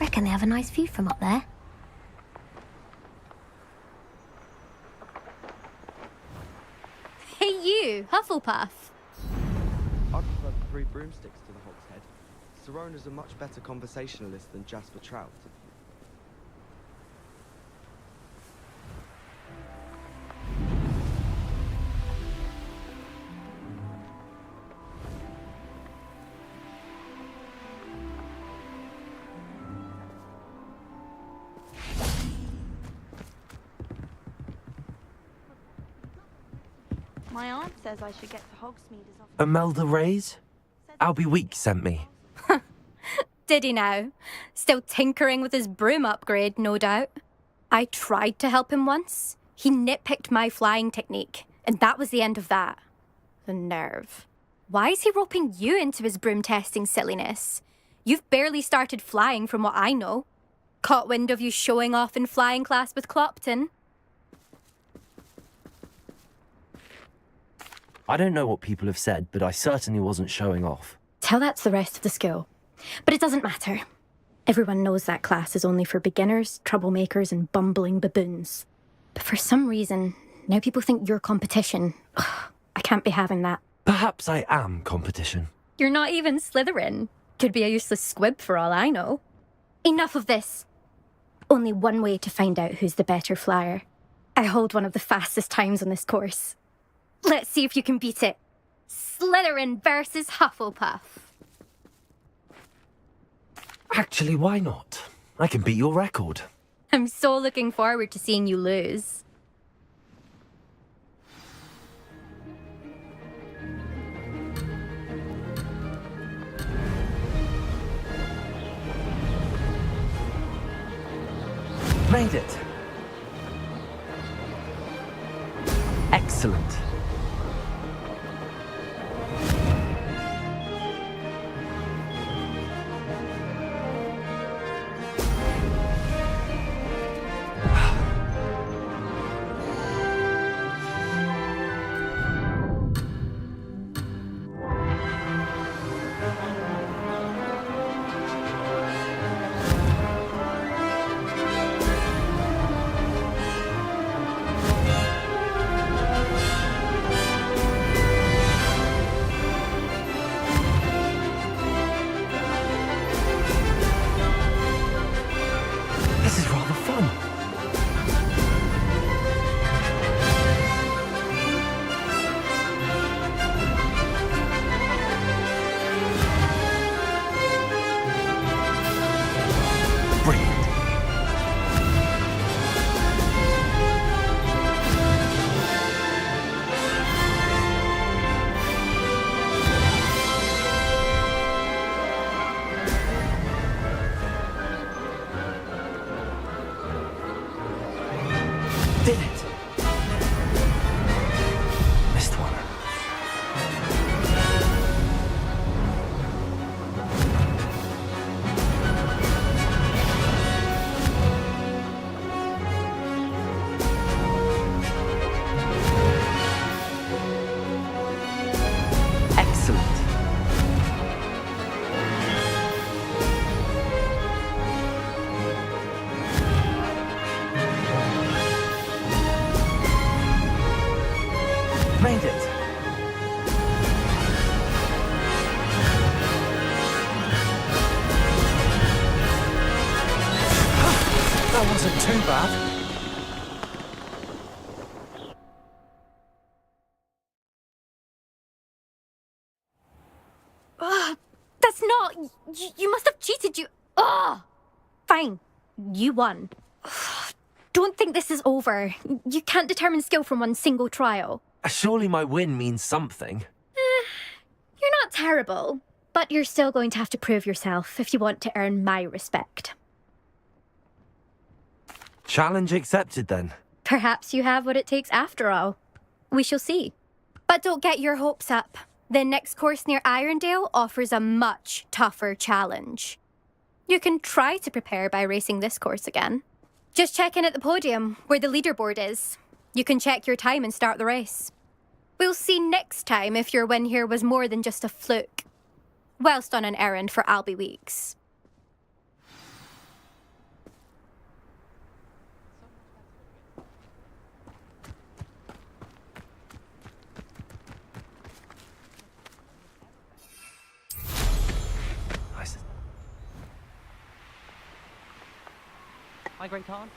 reckon they have a nice view from up there. Hey you, Hufflepuff. I prefer the 3 broomsticks to the Hogshead. Sirona's a much better conversationalist than Jasper Trout. My aunt says I should get to Hogsmeade as often. Imelda Reyes? Albie Weeks sent me. Did he now? Still tinkering with his broom upgrade, no doubt. I tried to help him once. He nitpicked my flying technique, and that was the end of that. The nerve. Why is he roping you into his broom testing silliness? You've barely started flying from what I know. Caught wind of you showing off in flying class with Clopton. I don't know what people have said, but I certainly wasn't showing off. Tell that to the rest of the school. But it doesn't matter. Everyone knows that class is only for beginners, troublemakers, and bumbling baboons. But for some reason, now people think you're competition. Ugh, I can't be having that. Perhaps I am competition. You're not even Slytherin. Could be a useless squib for all I know. Enough of this. Only one way to find out who's the better flyer. I hold one of the fastest times on this course. Let's see if you can beat it. Slytherin versus Hufflepuff. Actually, why not? I can beat your record. I'm so looking forward to seeing you lose. Made it. Excellent. This is rather fun. Brilliant. Did it. Missed one. Excellent. Made it. That wasn't too bad. That's not... You must have cheated, you... Ugh! Fine. You won. Don't think this is over. You can't determine skill from one single trial. Surely my win means something. You're not terrible, but you're still going to have to prove yourself if you want to earn my respect. Challenge accepted then. Perhaps you have what it takes after all. We shall see. But don't get your hopes up. The next course near Irondale offers a much tougher challenge. You can try to prepare by racing this course again. Just check in at the podium, where the leaderboard is. You can check your time and start the race. We'll see next time if your win here was more than just a fluke. Whilst on an errand for Albie Weeks. Hi, Great Khan.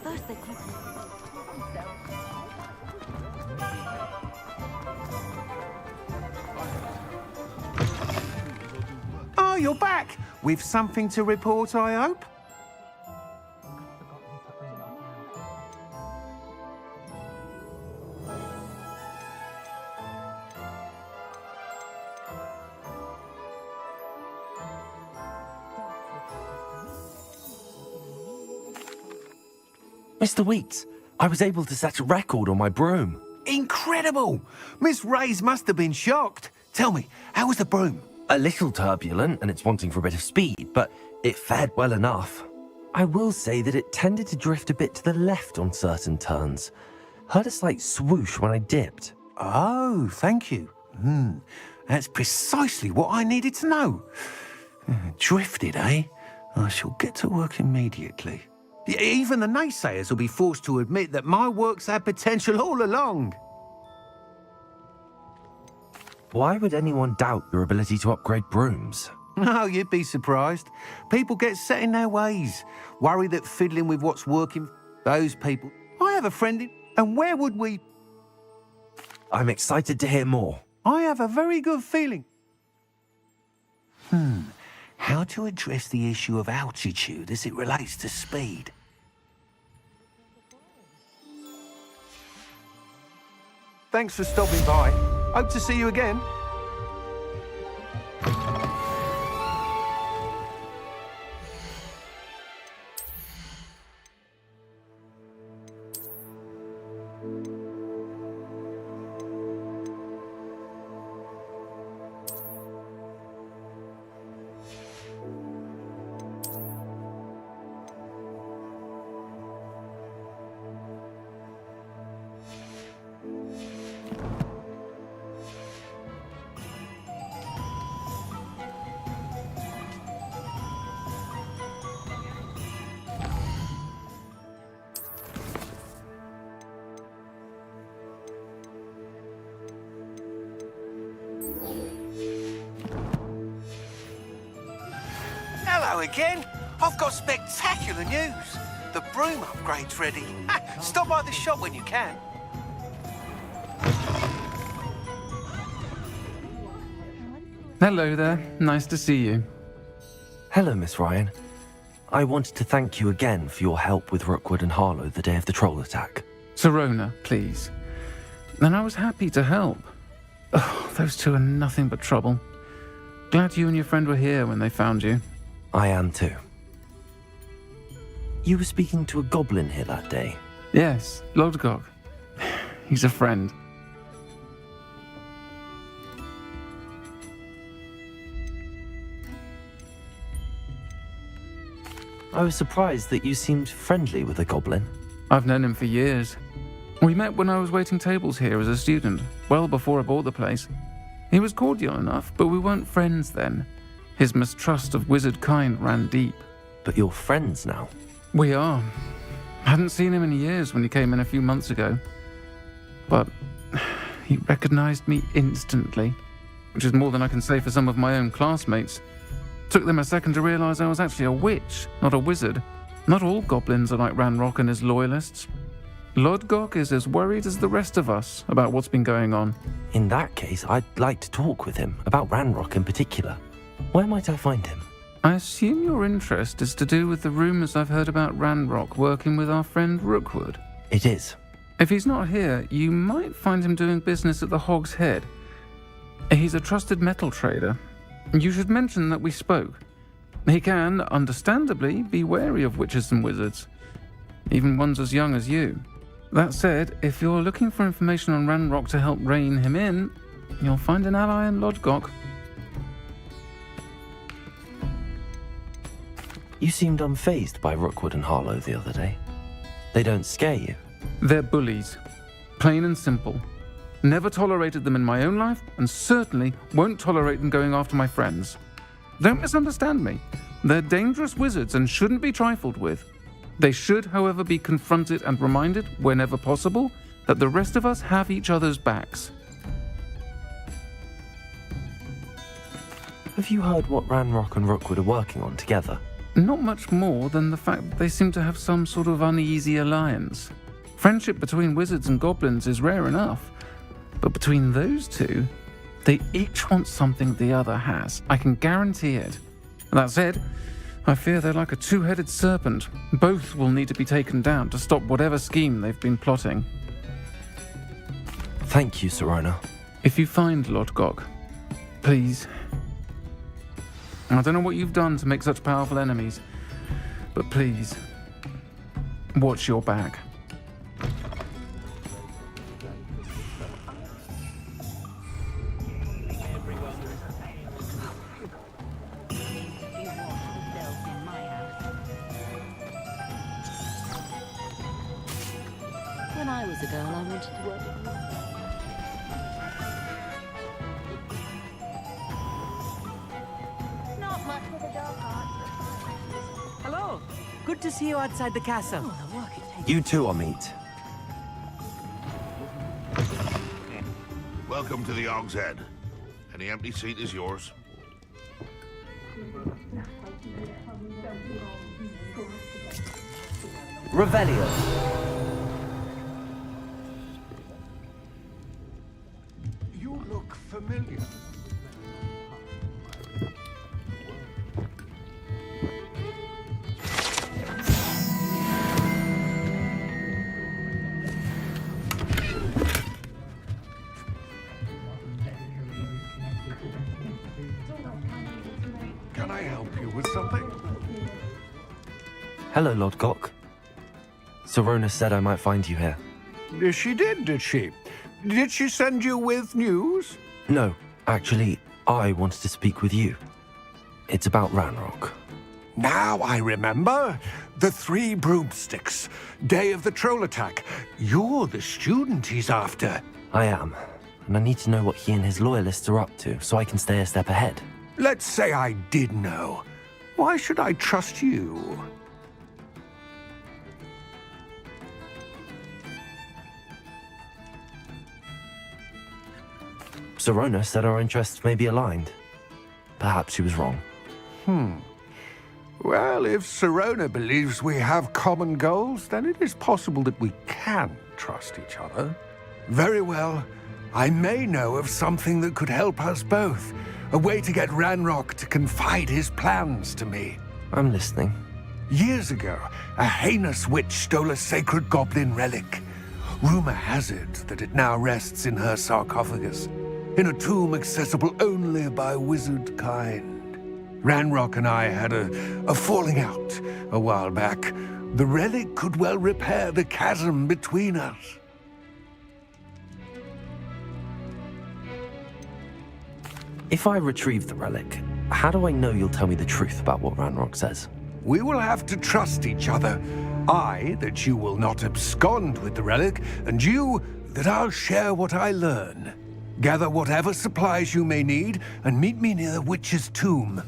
First they keep Oh, you're back! With something to report, I hope? Mr. Weeks, I was able to set a record on my broom. Incredible! Miss Reyes must have been shocked. Tell me, how was the broom? A little turbulent and it's wanting for a bit of speed, but it fared well enough. I will say that it tended to drift a bit to the left on certain turns. Heard a slight swoosh when I dipped. Oh, thank you. That's precisely what I needed to know. Drifted, eh? I shall get to work immediately. Even the naysayers will be forced to admit that my work's had potential all along. Why would anyone doubt your ability to upgrade brooms? No, you'd be surprised. People get set in their ways, worry that fiddling with what's working, those people. I have a friend in, and where would we... I'm excited to hear more. I have a very good feeling. How to address the issue of altitude as it relates to speed? Thanks for stopping by. Hope to see you again. Hello again. I've got spectacular news. The broom upgrade's ready. Stop by the shop when you can. Hello there. Nice to see you. Hello, Miss Ryan. I wanted to thank you again for your help with Rookwood and Harlow the day of the troll attack. Sirona, please. And I was happy to help. Oh, those two are nothing but trouble. Glad you and your friend were here when they found you. I am too. You were speaking to a goblin here that day? Yes, Lodgok. He's a friend. I was surprised that you seemed friendly with a goblin. I've known him for years. We met when I was waiting tables here as a student, well before I bought the place. He was cordial enough, but we weren't friends then. His mistrust of wizard kind ran deep. But you're friends now? We are. Hadn't seen him in years when he came in a few months ago. But he recognized me instantly, which is more than I can say for some of my own classmates. Took them a second to realize I was actually a witch, not a wizard. Not all goblins are like Ranrock and his loyalists. Lodgok is as worried as the rest of us about what's been going on. In that case, I'd like to talk with him, about Ranrock in particular. Where might I find him? I assume your interest is to do with the rumours I've heard about Ranrock working with our friend Rookwood. It is. If he's not here, you might find him doing business at the Hog's Head. He's a trusted metal trader. You should mention that we spoke. He can, understandably, be wary of witches and wizards, even ones as young as you. That said, if you're looking for information on Ranrock to help rein him in, you'll find an ally in Lodgok. You seemed unfazed by Rookwood and Harlow the other day. They don't scare you. They're bullies. Plain and simple. Never tolerated them in my own life, and certainly won't tolerate them going after my friends. Don't misunderstand me. They're dangerous wizards and shouldn't be trifled with. They should, however, be confronted and reminded, whenever possible, that the rest of us have each other's backs. Have you heard what Ranrock and Rookwood are working on together? Not much more than the fact that they seem to have some sort of uneasy alliance. Friendship between wizards and goblins is rare enough, but between those two, they each want something the other has. I can guarantee it. That said, I fear they're like a two-headed serpent. Both will need to be taken down to stop whatever scheme they've been plotting. Thank you, Sirona. If you find Lodgok, please. I don't know what you've done to make such powerful enemies, but please, watch your back. When I was a girl, I wanted to work at Not much for the dark arts. Hello. Good to see you outside the castle. Oh, the work it takes. You too, Amit. Welcome to the Hog's Head. Any empty seat is yours. Revelio. You look familiar. Can I help you with something? Hello, Lodgok. Sirona said I might find you here. She did she? Did she send you with news? No, actually, I wanted to speak with you. It's about Ranrock. Now I remember. The 3 broomsticks. Day of the troll attack. You're the student he's after. I am, and I need to know what he and his loyalists are up to so I can stay a step ahead. Let's say I did know. Why should I trust you? Sirona said our interests may be aligned. Perhaps she was wrong. Well, if Sirona believes we have common goals, then it is possible that we can trust each other. Very well. I may know of something that could help us both. A way to get Ranrock to confide his plans to me. I'm listening. Years ago, a heinous witch stole a sacred goblin relic. Rumor has it that it now rests in her sarcophagus, in a tomb accessible only by wizard kind. Ranrock and I had a falling out a while back. The relic could well repair the chasm between us. If I retrieve the relic, how do I know you'll tell me the truth about what Ranrock says? We will have to trust each other. I, that you will not abscond with the relic, and you, that I'll share what I learn. Gather whatever supplies you may need, and meet me near the witch's tomb.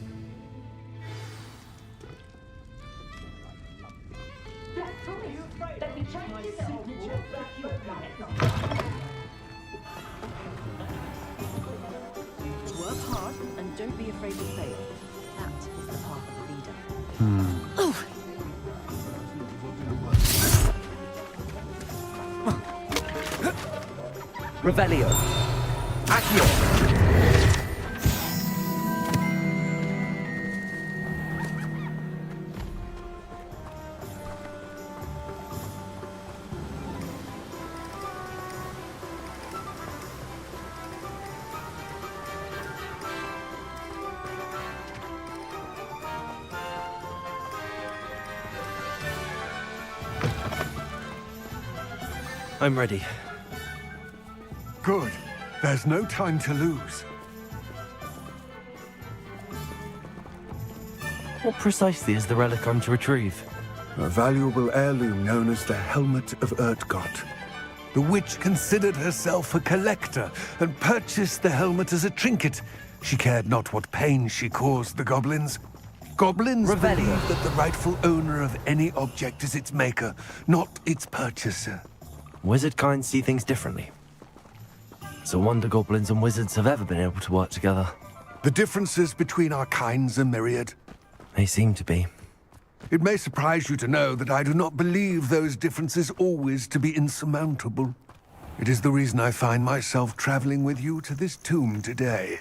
Work hard and don't be afraid to fail. That is the path of a leader. Revelio. Accio. I'm ready. Good. There's no time to lose. What precisely is the relic I'm to retrieve? A valuable heirloom known as the Helmet of Urtgott. The witch considered herself a collector and purchased the helmet as a trinket. She cared not what pain she caused the goblins. Goblins Revelio. believe that the rightful owner of any object is its maker, not its purchaser. Wizard kind see things differently. It's a wonder goblins and wizards have ever been able to work together. The differences between our kinds are myriad. They seem to be. It may surprise you to know that I do not believe those differences always to be insurmountable. It is the reason I find myself traveling with you to this tomb today.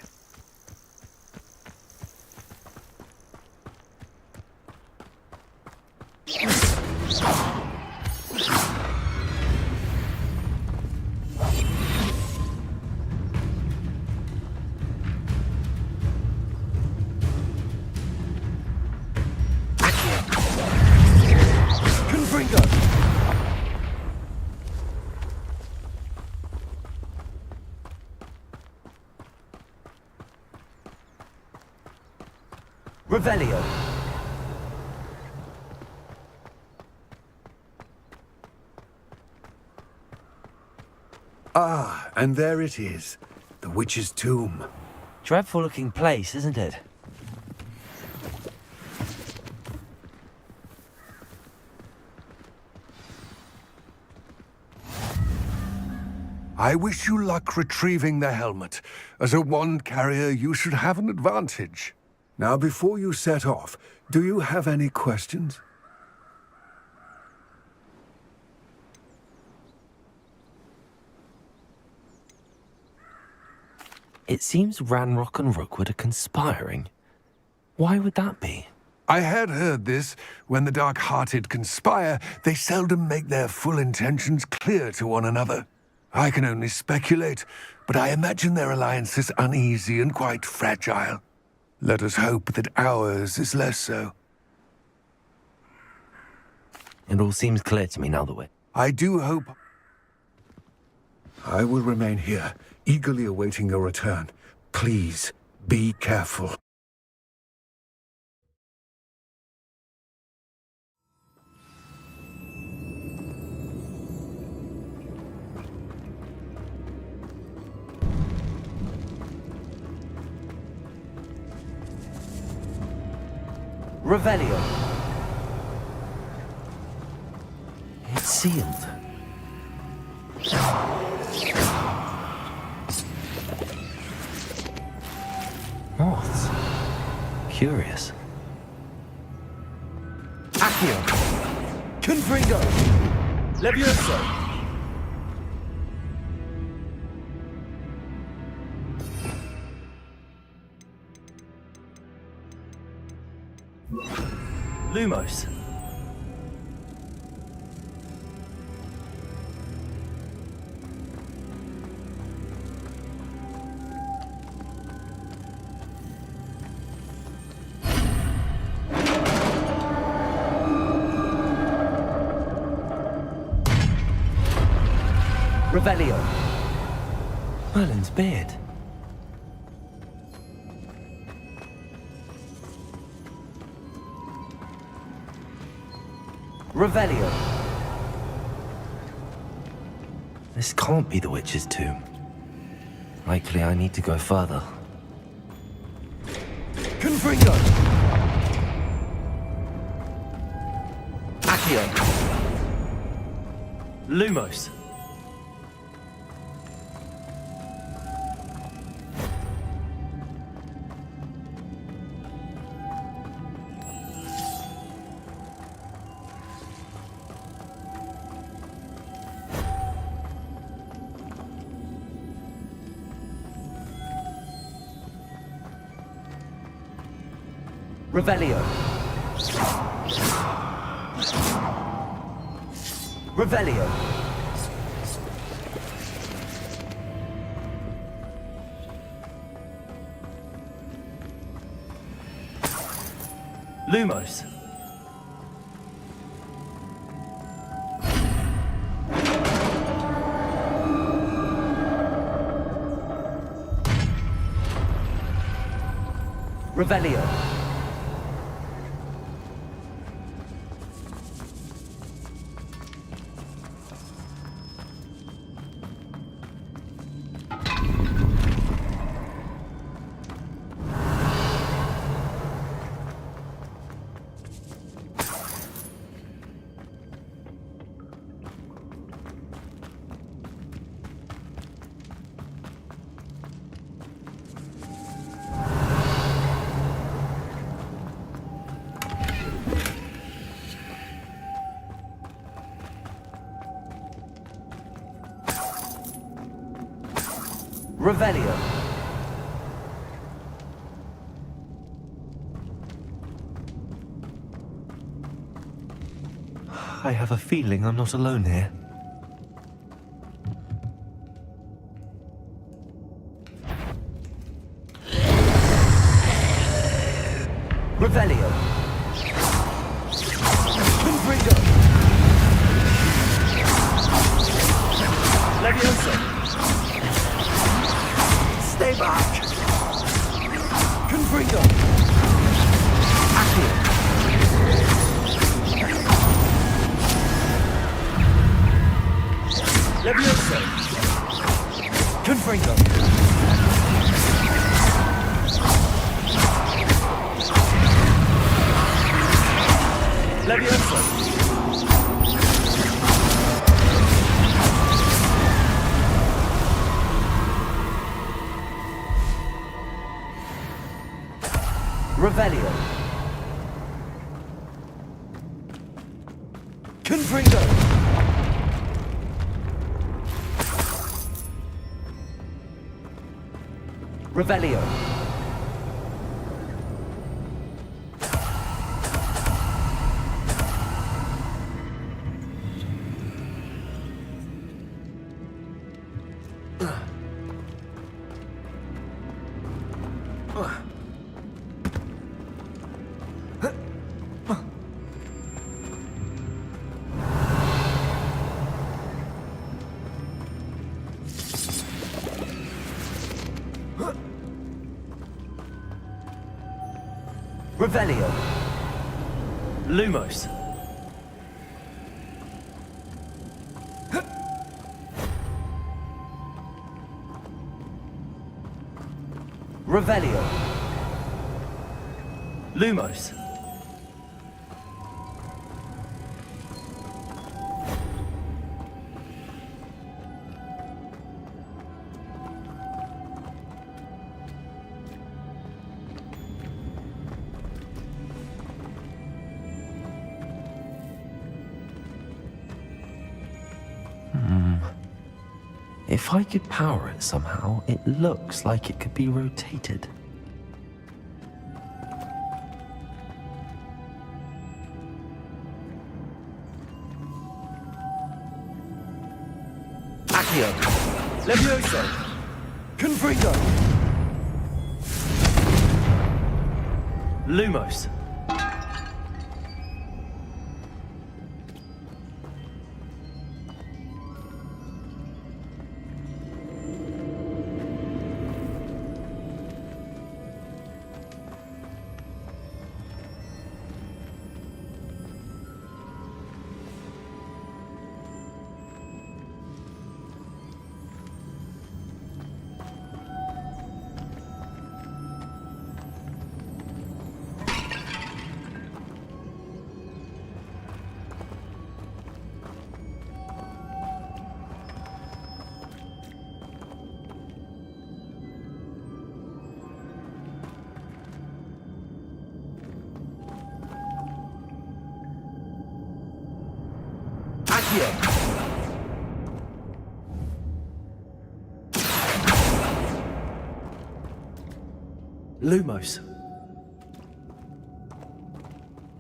Revelio. Ah, and there it is. The witch's tomb. Dreadful looking place, isn't it? I wish you luck retrieving the helmet. As a wand carrier, you should have an advantage. Now, before you set off, do you have any questions? It seems Ranrock and Rookwood are conspiring. Why would that be? I had heard this. When the dark-hearted conspire, they seldom make their full intentions clear to one another. I can only speculate, but I imagine their alliance is uneasy and quite fragile. Let us hope that ours is less so. It all seems clear to me now that we're... I do hope... I will remain here, eagerly awaiting your return. Please, be careful. Revelio. It's sealed. Moths. Curious. Accio. Confringo. Levioso. Lumos. Revelio. Merlin's beard. Revelio. This can't be the witch's tomb. Likely I need to go further. Confringo! Accio. Lumos. Revelio. Revelio. Lumos. Revelio. Revelio. I have a feeling I'm not alone here. Revelio. Confringo. Levioso. Stay back! Confringo! Accio! Levioso! Confringo! Levioso! Revelio. Confringo. Revelio. Revelio. Lumos. Revelio. Lumos. If I could power it somehow, it looks like it could be rotated. Accio. Levioso. Confringo. Lumos. Lumos.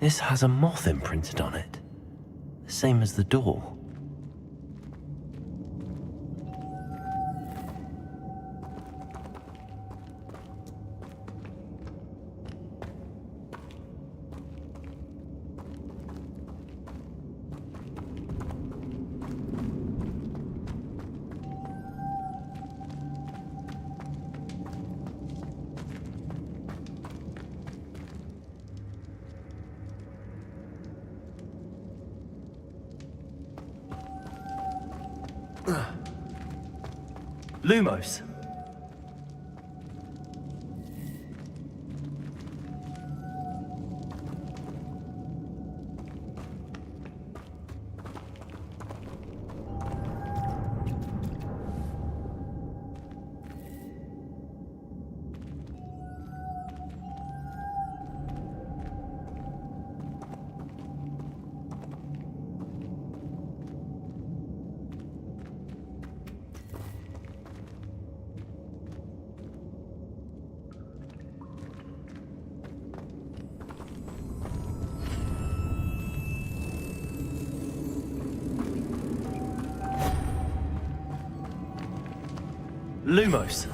This has a moth imprinted on it. The same as the door. Lumos. Lumos.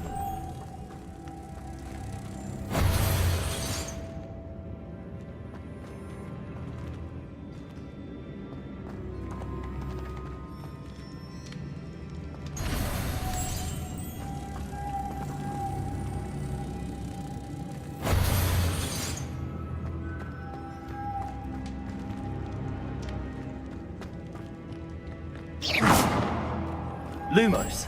Lumos.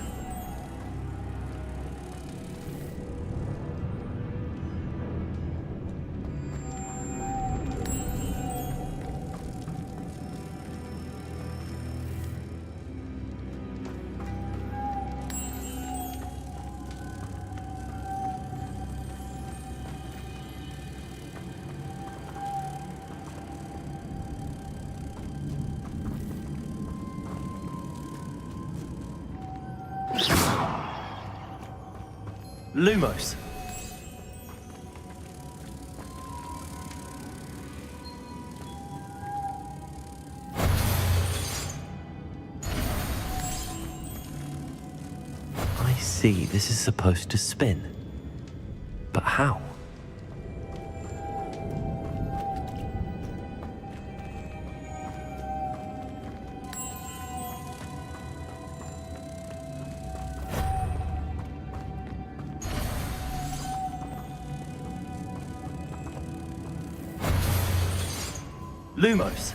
Lumos. I see, this is supposed to spin. But how? Lumos.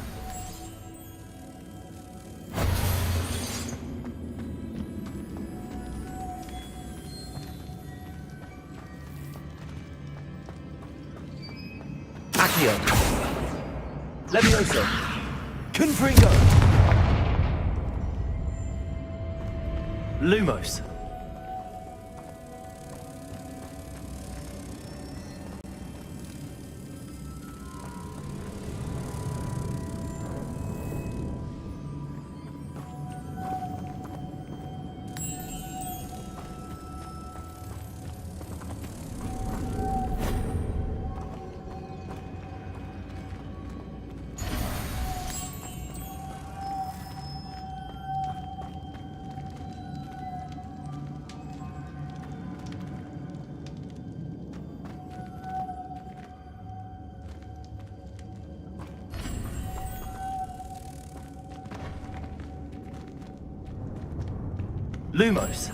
Accio. Levioso. Confringo. Lumos. Lumos.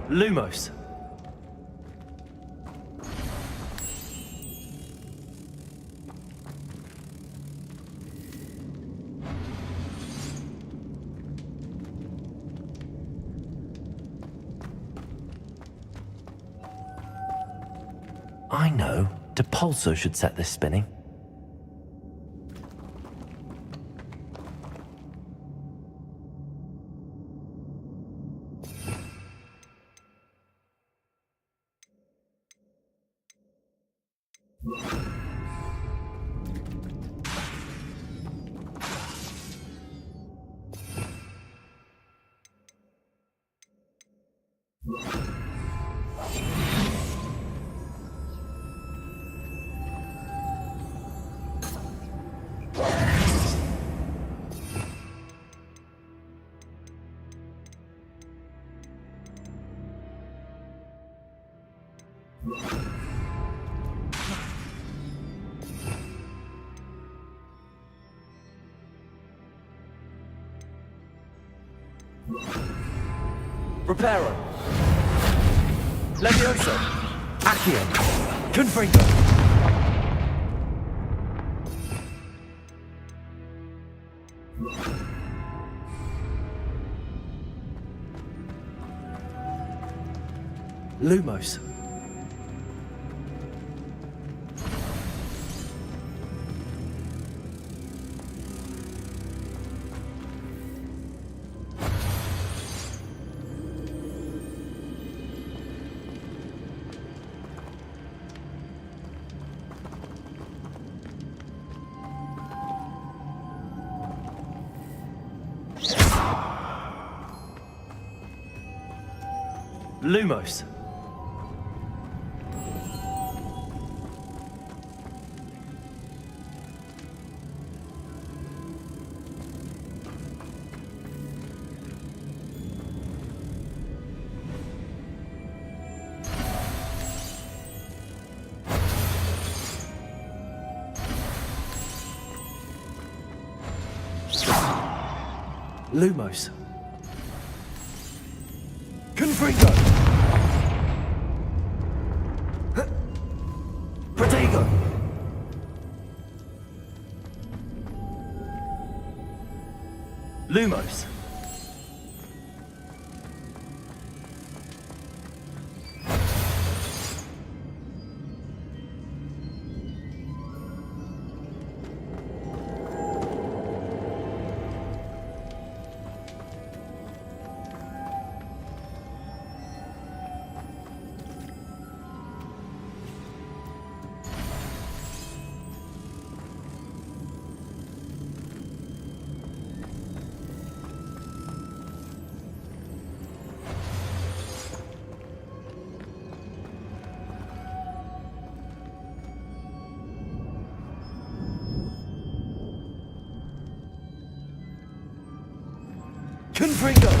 Lumos. I know. Depulso should set this spinning. Reparo. Levioso. Accio. Confringo. Lumos. Lumos. Lumos. Confringo. Protego. Lumos. Confringo.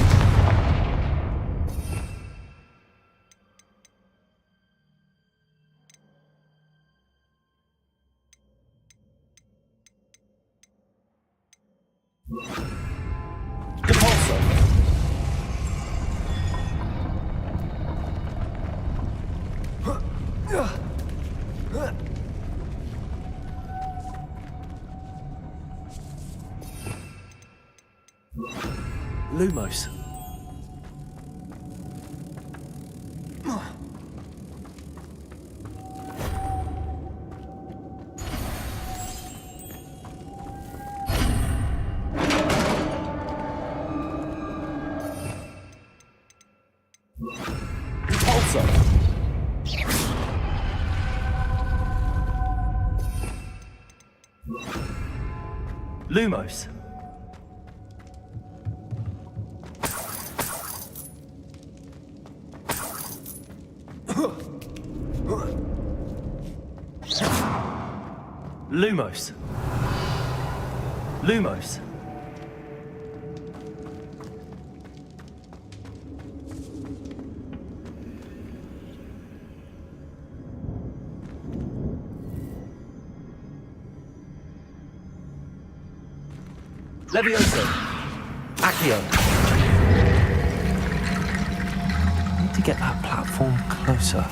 Depulso. Lumos. Repulsor. Lumos. Lumos. Lumos. Levioso. Accio. Need to get that platform closer.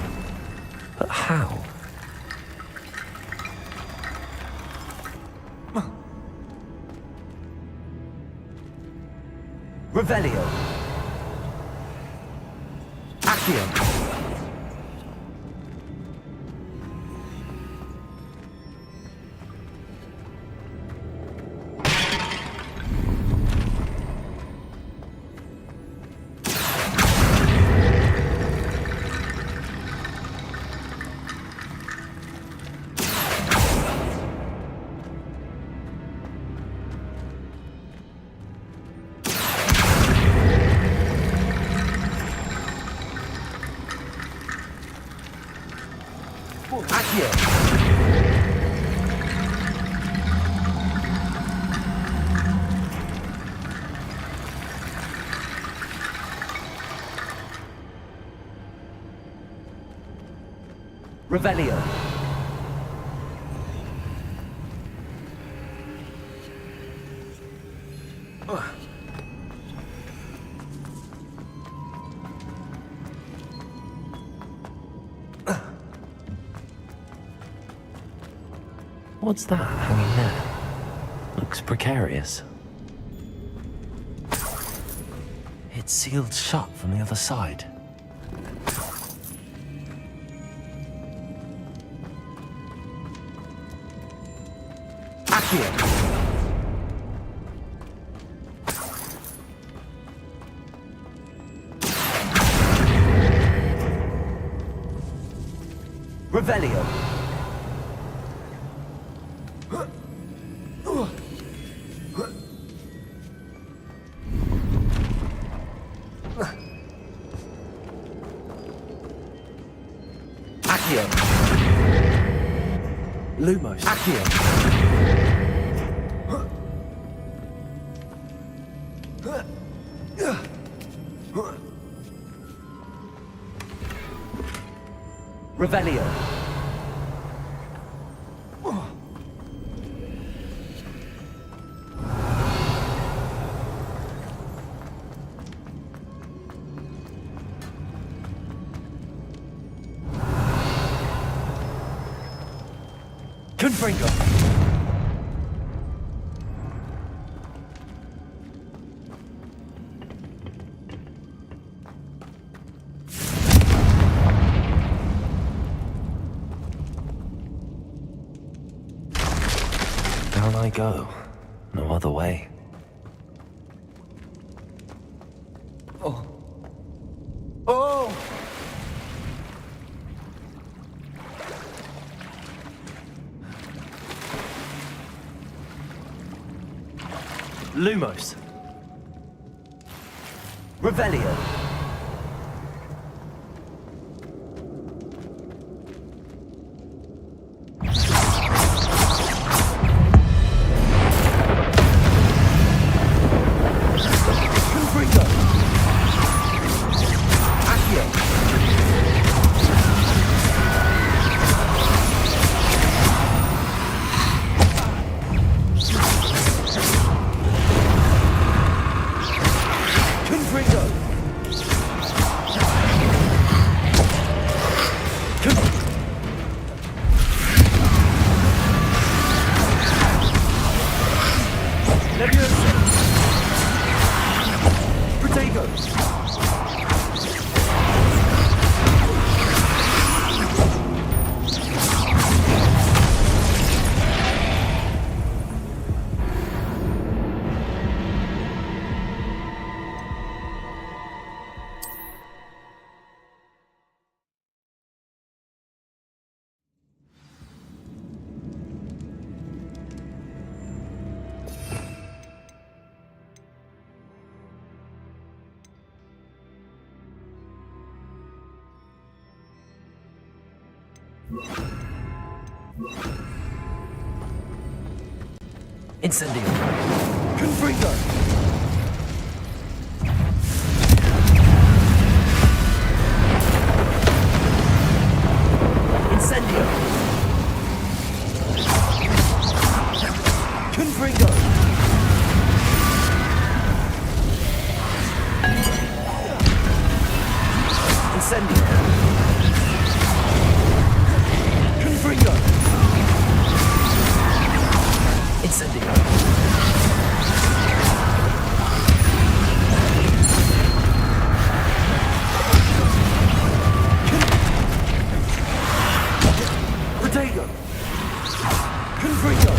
But how? Revelio. Accio. Revelio. What's that hanging there? Looks precarious. It's sealed shut from the other side. Accio! Revelio. Accio. Lumos. Accio. Revelio. Confringo. Down I go. No other way. Oh. Oh! Lumos. Revelio. Incendio. Confringo. Incendio. Confringo. Incendio. Confringo. Incendio. Protego. Confringo.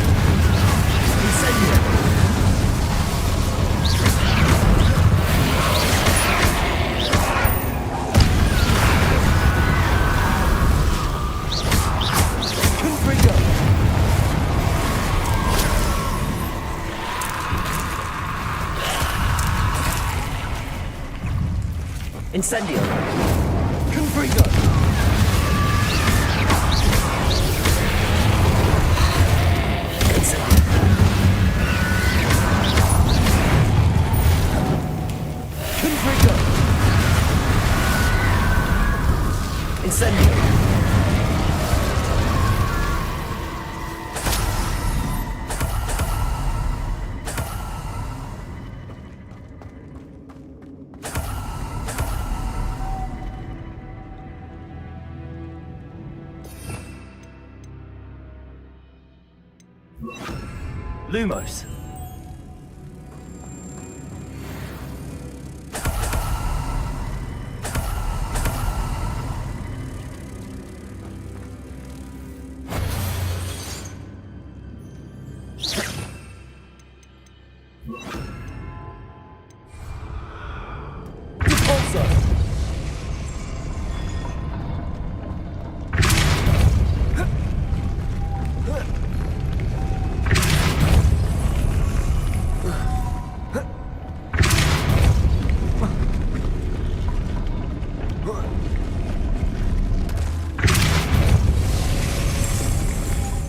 Incendio. Confringo. Incendio. Confringo. Incendio! Lumos.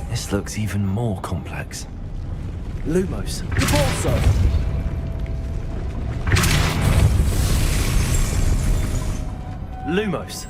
This looks even more complex. Lumos. Repulsor! Lumos.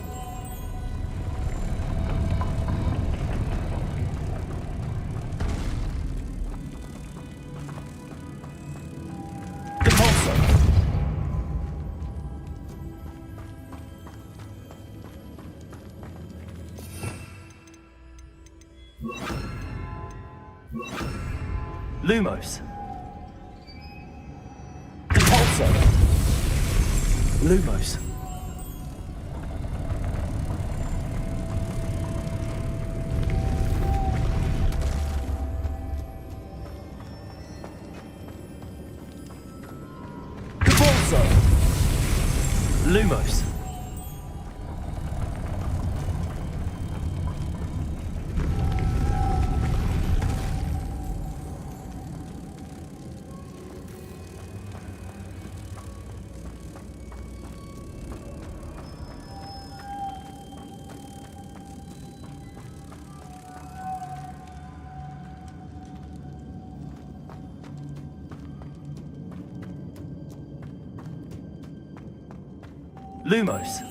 Lumos. Repulsor. Lumos. Repulsor. Lumos. Lumos.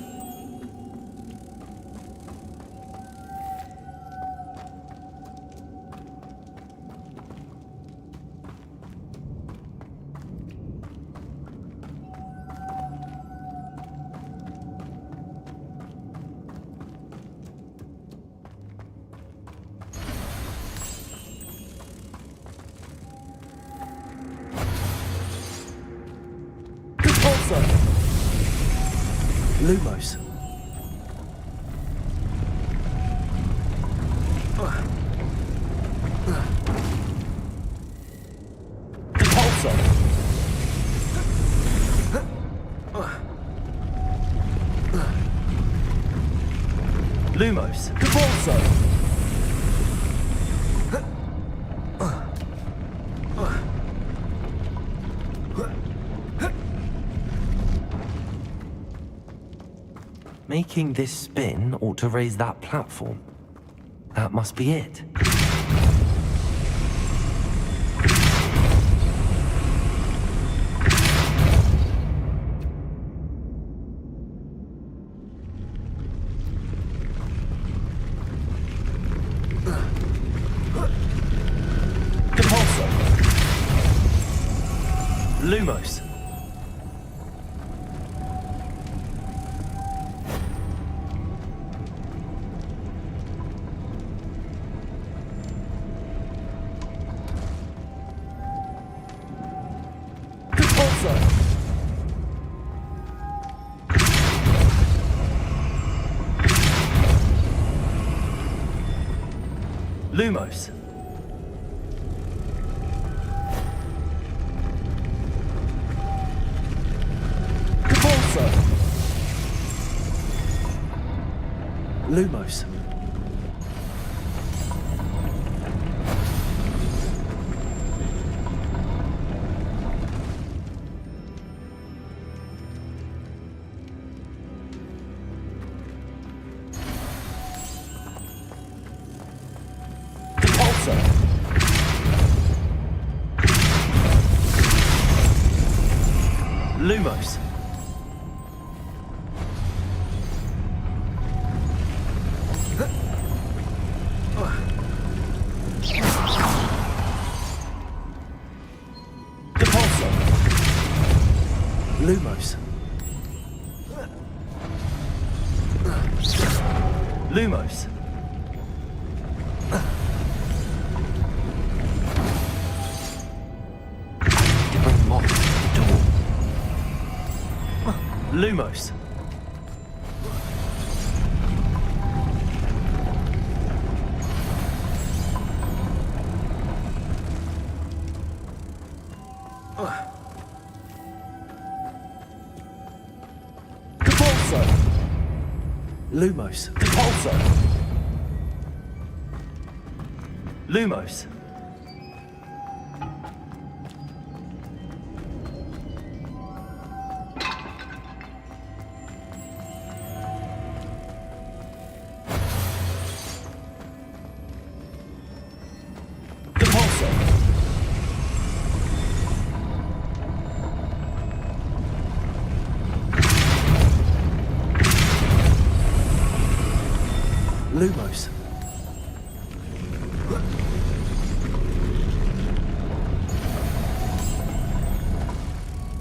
Repulsor. Lumos. Repulsor. Lumos. Repulsor. Making this spin ought to raise that platform. That must be it. Repulsor. Lumos. Lumos. Repulsor. Lumos. Lumos. Lumos. To bring moss to the door. Lumos. Lumos. Depulso. Lumos. Depulso. Lumos.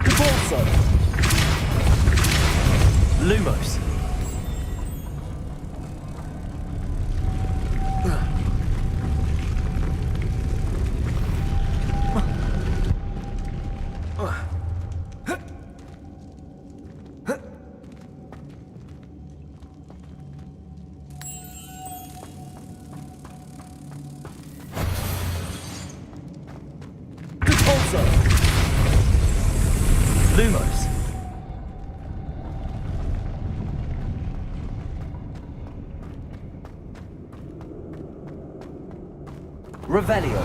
Depulso. Lumos. Lumos. Revelio.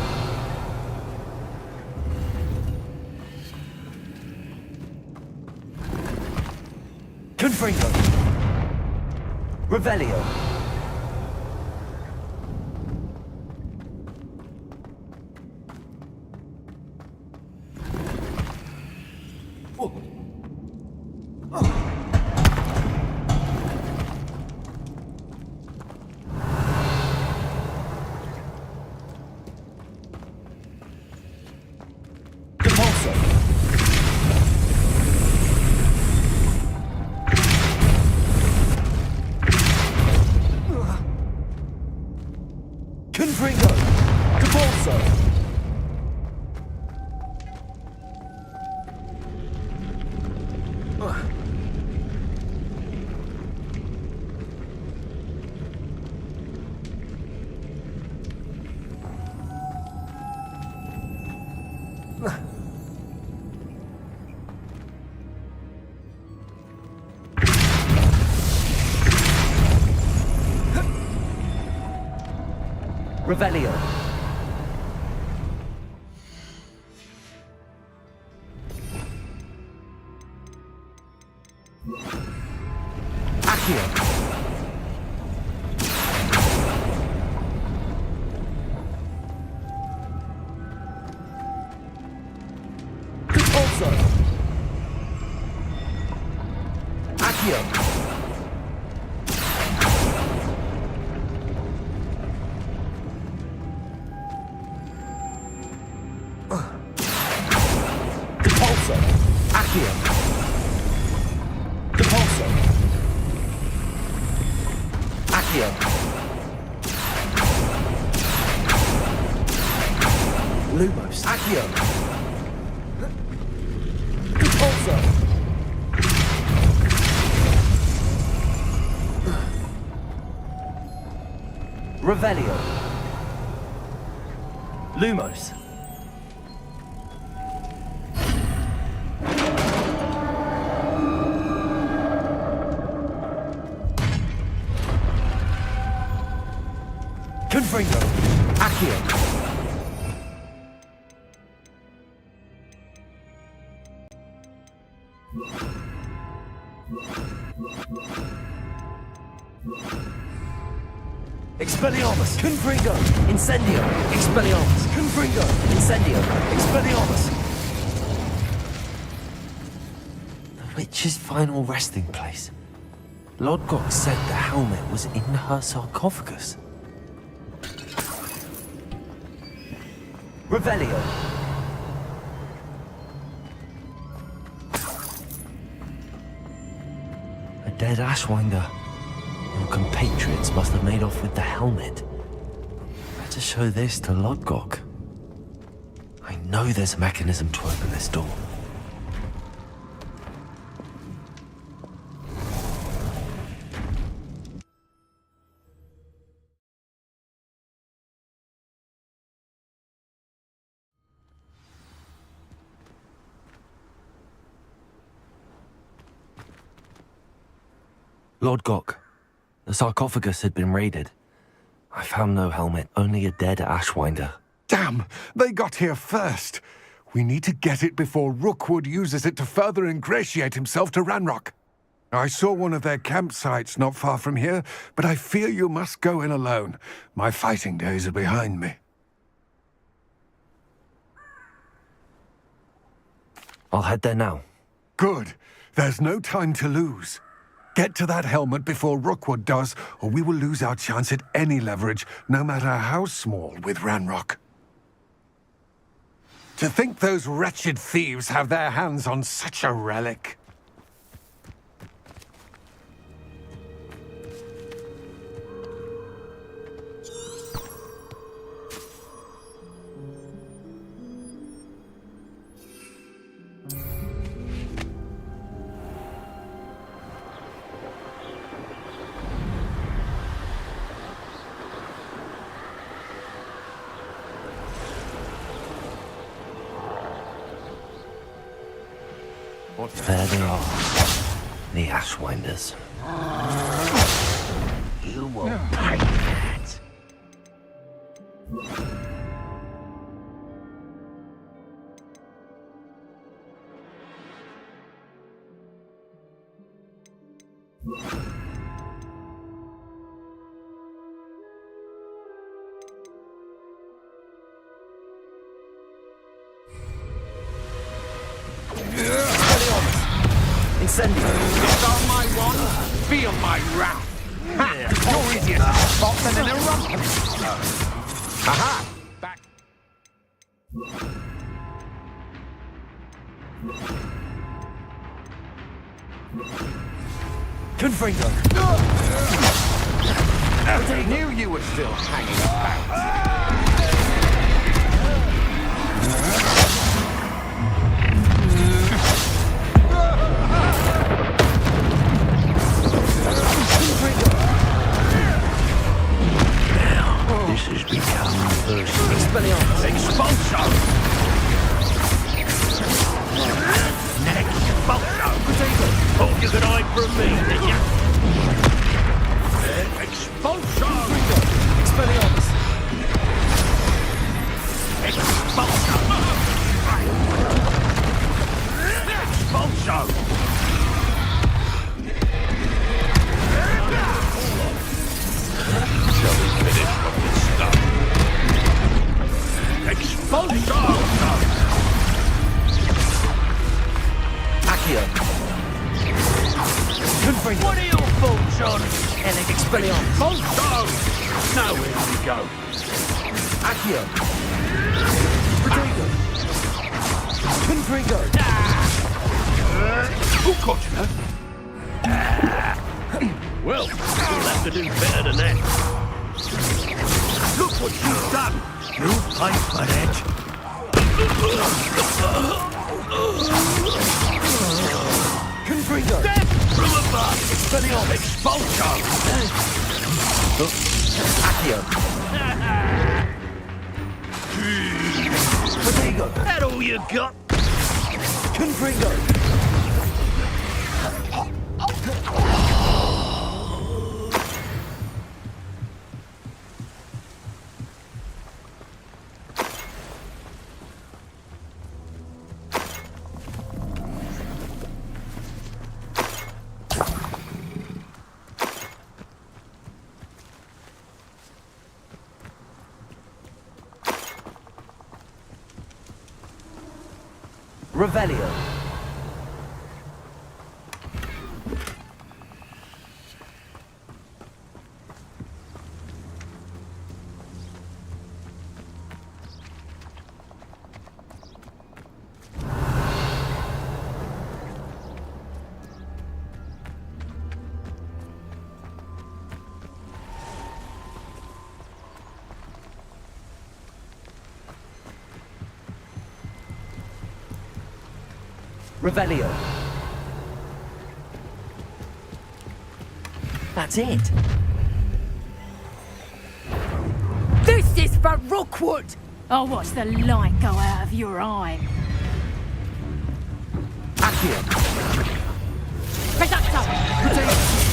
Confringo. Revelio. Confringo. Depulso. Revelio. Accio. Depulso. Accio. Depulso. Accio. Depulso. Accio. Lumos. Accio. Depulso. Revelio. Lumos. Confringo. Accio. Expelliarmus. Confringo. Incendio. Expelliarmus. Confringo. Incendio. Expelliarmus. The witch's final resting place. Lodgok said the helmet was in her sarcophagus. Revelio. A dead Ashwinder. Your compatriots must have made off with the helmet. Better show this to Lodgok. I know there's a mechanism to open this door. Lodgok, the sarcophagus had been raided. I found no helmet, only a dead Ashwinder. Damn! They got here first! We need to get it before Rookwood uses it to further ingratiate himself to Ranrock. I saw one of their campsites not far from here, but I fear you must go in alone. My fighting days are behind me. I'll head there now. Good. There's no time to lose. Get to that helmet before Rookwood does, or we will lose our chance at any leverage, no matter how small, with Ranrock. To think those wretched thieves have their hands on such a relic. There they are, the Ashwinders. You will pay that. Incendio! Get on my wand, feel my wrath! Ha! You're easier to spot than an eruption! Aha! Back! Confringo! I knew you were still hanging about. This has become personal. Expulso! Next, Expulso! Thought you could hide from me, did you? Expulso! Expelliarmus! Expulso! Expulso! Shall we finish what we started? Expulso! Accio! Confringo! What are your thoughts on Expelliarmus! Expulso? Now where do we go? Accio! Protego! Confringo! Who caught you, huh? Well, we'll have to do better than that. Look what you've done! You fight for that! Confringo! Death from above! Expelliarmus! Expulso! Accio! Protego! That all you got? Confringo! Revelio. Revelio. That's it. This is for Rookwood! I'll watch the light go out of your eye. Accio. Reducto!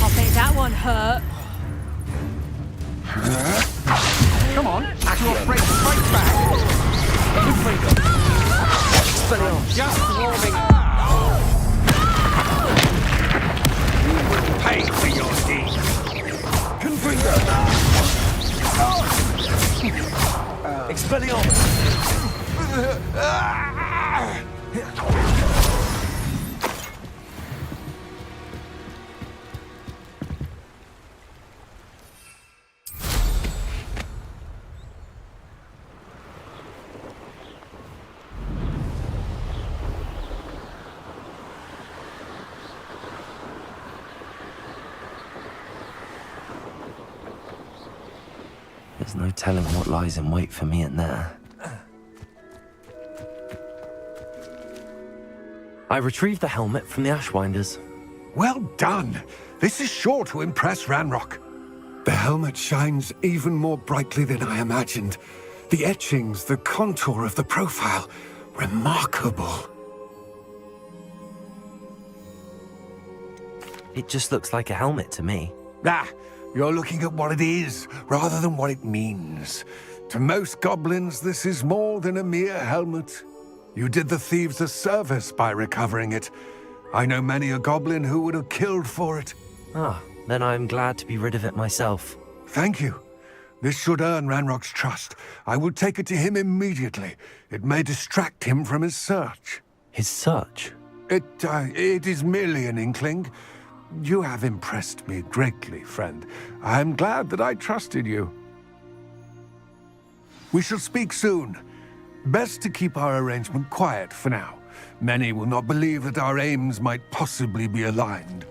I bet that one hurt. Come on, Accio, break straight back. Just warming up. You will pay for your deeds. Confringo. Expelliarmus. There's no telling what lies in wait for me in there. I retrieved the helmet from the Ashwinders. Well done. This is sure to impress Ranrock. The helmet shines even more brightly than I imagined. The etchings, the contour of the profile, remarkable. It just looks like a helmet to me. Ah, you're looking at what it is, rather than what it means. To most goblins, this is more than a mere helmet. You did the thieves a service by recovering it. I know many a goblin who would have killed for it. Ah, then I'm glad to be rid of it myself. Thank you. This should earn Ranrock's trust. I will take it to him immediately. It may distract him from his search. His search? It is merely an inkling. You have impressed me greatly, friend. I am glad that I trusted you. We shall speak soon. Best to keep our arrangement quiet for now. Many will not believe that our aims might possibly be aligned.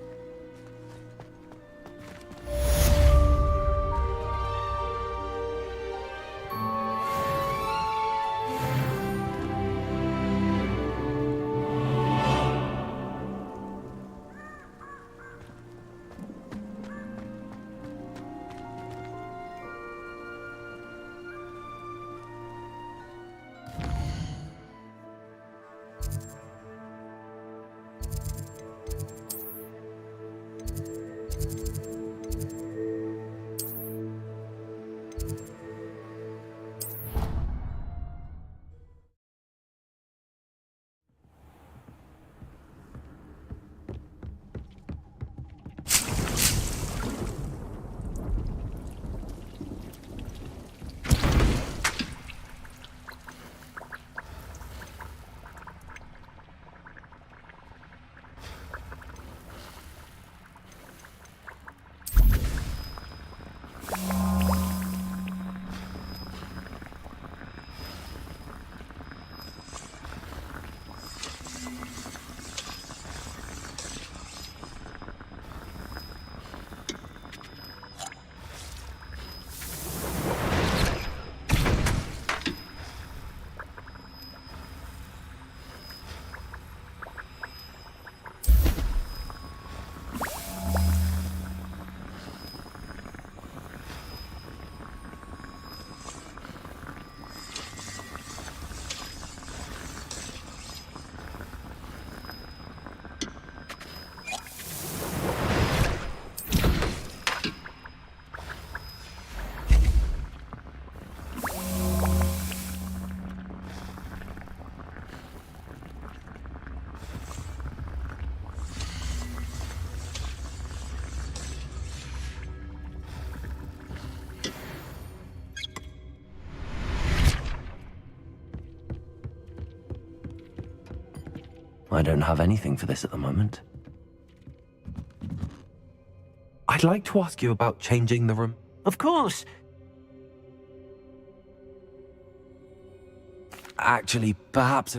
I don't have anything for this at the moment. I'd like to ask you about changing the room. Of course. Actually, perhaps...